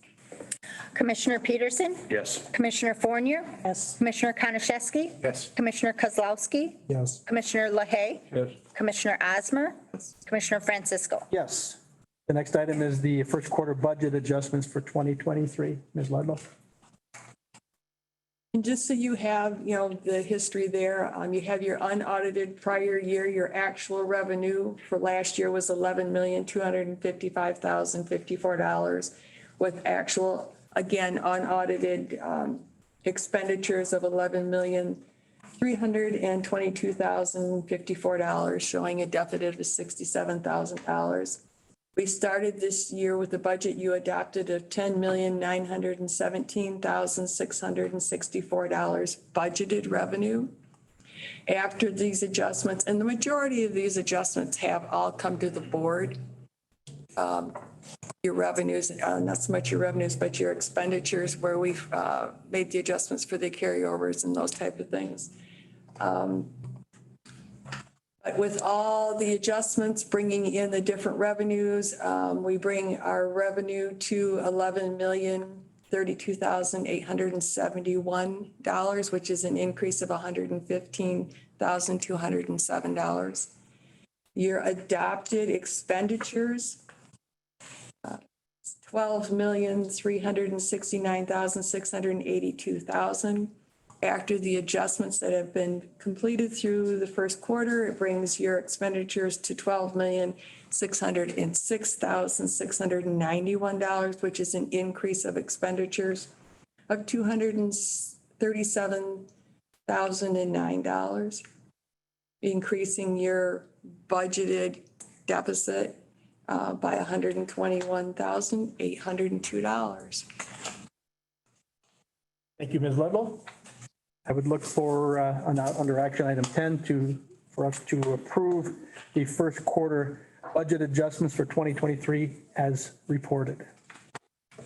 Commissioner Peterson? Yes. Commissioner Fournier? Yes. Commissioner Konashevsky? Yes. Commissioner Kozlowski? Yes. Commissioner LaHaye? Yes. Commissioner Osmer? Commissioner Francisco? Yes. The next item is the first quarter budget adjustments for 2023. Ms. Ludlow? And just so you have, you know, the history there, you have your unaudited prior year, your actual revenue for last year was $11,255,054 with actual, again, unaudited expenditures of $11,322,054, showing a deficit of $67,000. We started this year with a budget you adopted of $10,917,664 budgeted revenue. After these adjustments, and the majority of these adjustments have all come to the board. Your revenues, not so much your revenues, but your expenditures where we've made the adjustments for the carryovers and those type of things. But with all the adjustments, bringing in the different revenues, we bring our revenue to $11,032,871, which is an increase of $115,207. Your adopted expenditures, $12,369,682,000. After the adjustments that have been completed through the first quarter, it brings your expenditures to $12,606,691, which is an increase of expenditures of $237,009, increasing your budgeted deficit by $121,802. Thank you, Ms. Ludlow. I would look for, under action item 10, for us to approve the first quarter budget adjustments for 2023 as reported.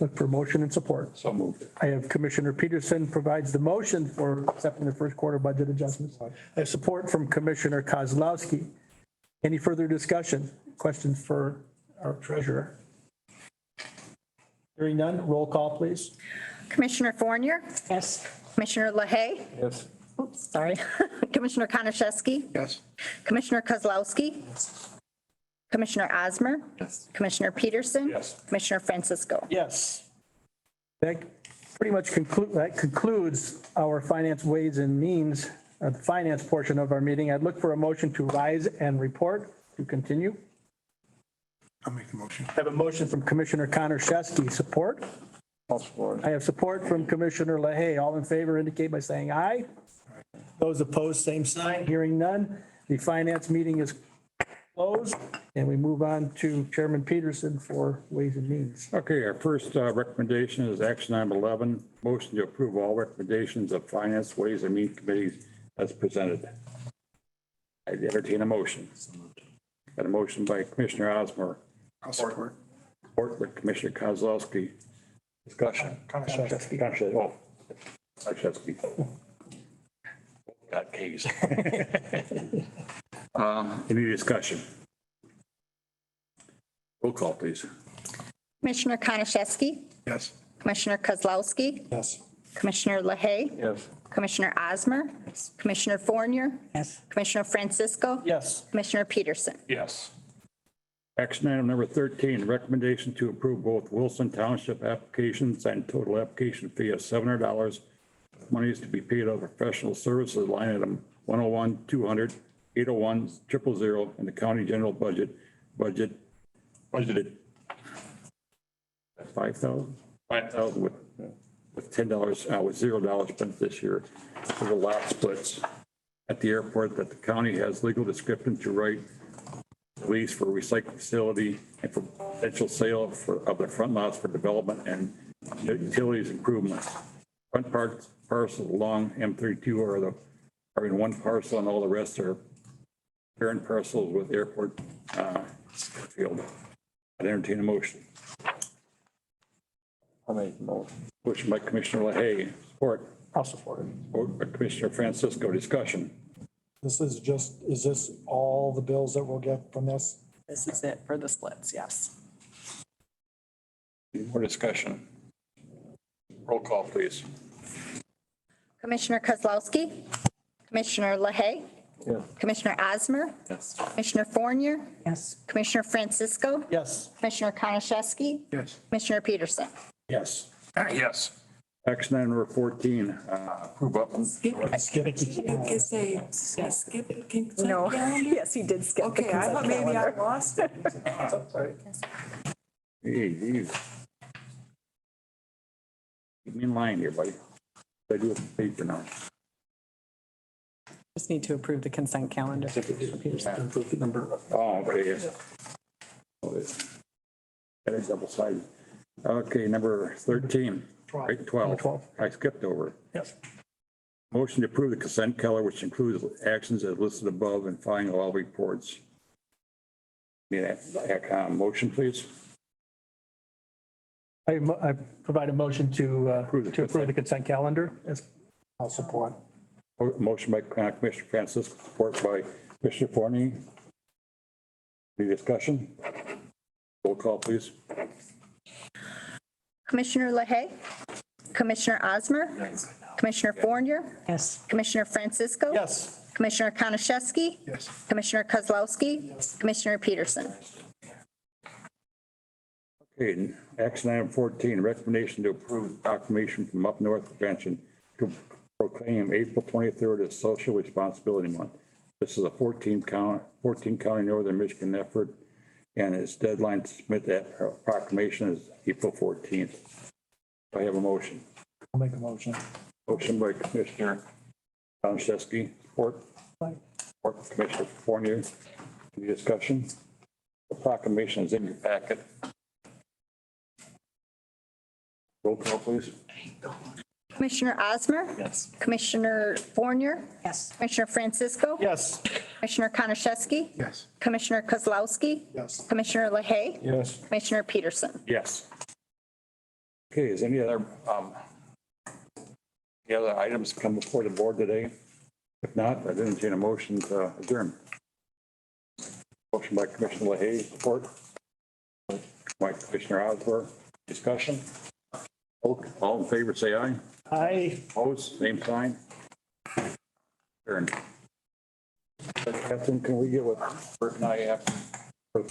Look for motion and support. So moved. I have Commissioner Peterson provides the motion for accepting the first quarter budget adjustments. I have support from Commissioner Kozlowski. Any further discussion? Questions for our treasurer? Hearing none, roll call, please. Commissioner Fournier? Yes. Commissioner LaHaye? Yes. Oops, sorry. Commissioner Konashevsky? Yes. Commissioner Kozlowski? Commissioner Osmer? Yes. Commissioner Peterson? Yes. Commissioner Francisco? Yes. That pretty much concludes our finance ways and means, the finance portion of our meeting. I'd look for a motion to rise and report to continue. I'll make the motion. I have a motion from Commissioner Konashevsky. Support? I'll support. I have support from Commissioner LaHaye. All in favor indicate by saying aye. Those opposed, same sign. Hearing none. The finance meeting is closed, and we move on to Chairman Peterson for Ways and Means. Okay, our first recommendation is action item 11, motion to approve all recommendations of Finance, Ways and Means Committees as presented. I entertain a motion. Got a motion by Commissioner Osmer. I'll support. Support by Commissioner Kozlowski. Discussion. Konashevsky. Konashevsky. Got K's. Any discussion? Roll call, please. Commissioner Konashevsky? Yes. Commissioner Kozlowski, Yes. Commissioner LaHaye, Yes. Commissioner Osmer, Commissioner Fournier, Yes. Commissioner Francisco, Yes. Commissioner Peterson. Yes. Action item number 13, recommendation to approve both Wilson Township applications and total application fee of $700. Money is to be paid out of professional services line item 101-200-801-000 in the county general budgeted $5,000 with $10, with $0 spent this year for the lot splits at the airport that the county has legal description to write lease for recycling facility and for potential sale of the front lots for development and utilities improvements. Front parcels along M32 are in one parcel and all the rest are parent parcels with airport field. I'd entertain a motion. I'll make the motion. Motion by Commissioner LaHaye, support. I'll support it. Support by Commissioner Francisco, discussion. This is just, is this all the bills that we'll get from this? This is it for the splits, yes. Any more discussion? Roll call, please. Commissioner Kozlowski, Commissioner LaHaye, Yes. Commissioner Osmer, Yes. Commissioner Fournier, Yes. Commissioner Francisco, Yes. Commissioner Konashevsky, Yes. Commissioner Peterson. Yes. Yes. Action item number 14, approve up. No, yes, he did skip. Okay, I thought maybe I lost it. Hey, geez. Keep me in line here, buddy. I do have the paper now. Just need to approve the consent calendar. Oh, okay, yes. That is double sided. Okay, number 13, right, 12. I skipped over. Yes. Motion to approve the consent calendar, which includes actions as listed above and filing all reports. Need a motion, please? I provide a motion to approve the consent calendar. I'll support. Motion by Commissioner Francisco, support by Commissioner Forney. Any discussion? Roll call, please. Commissioner LaHaye, Commissioner Osmer, Commissioner Fournier, Yes. Commissioner Francisco, Yes. Commissioner Konashevsky, Yes. Commissioner Kozlowski, Commissioner Peterson. Okay, action item 14, recommendation to approve proclamation from Up North Convention to proclaim April 23rd as Social Responsibility Month. This is a 14 county Northern Michigan effort, and its deadline to submit that proclamation is April 14th. I have a motion. I'll make a motion. Motion by Commissioner Konashevsky, support. Support by Commissioner Fournier. Any discussion? The proclamation is in your packet. Roll call, please. Commissioner Osmer, Yes. Commissioner Fournier, Yes. Commissioner Francisco, Yes. Commissioner Konashevsky, Yes. Commissioner Kozlowski, Yes. Commissioner LaHaye, Yes. Commissioner Peterson. Yes. Okay, is any other items come before the board today? If not, I'd entertain a motion to adjourn. Motion by Commissioner LaHaye, support. By Commissioner Osborne, discussion. All in favor, say aye. Aye. Opposed, same sign. Adjourn. Catherine, can we get what Bert and I have for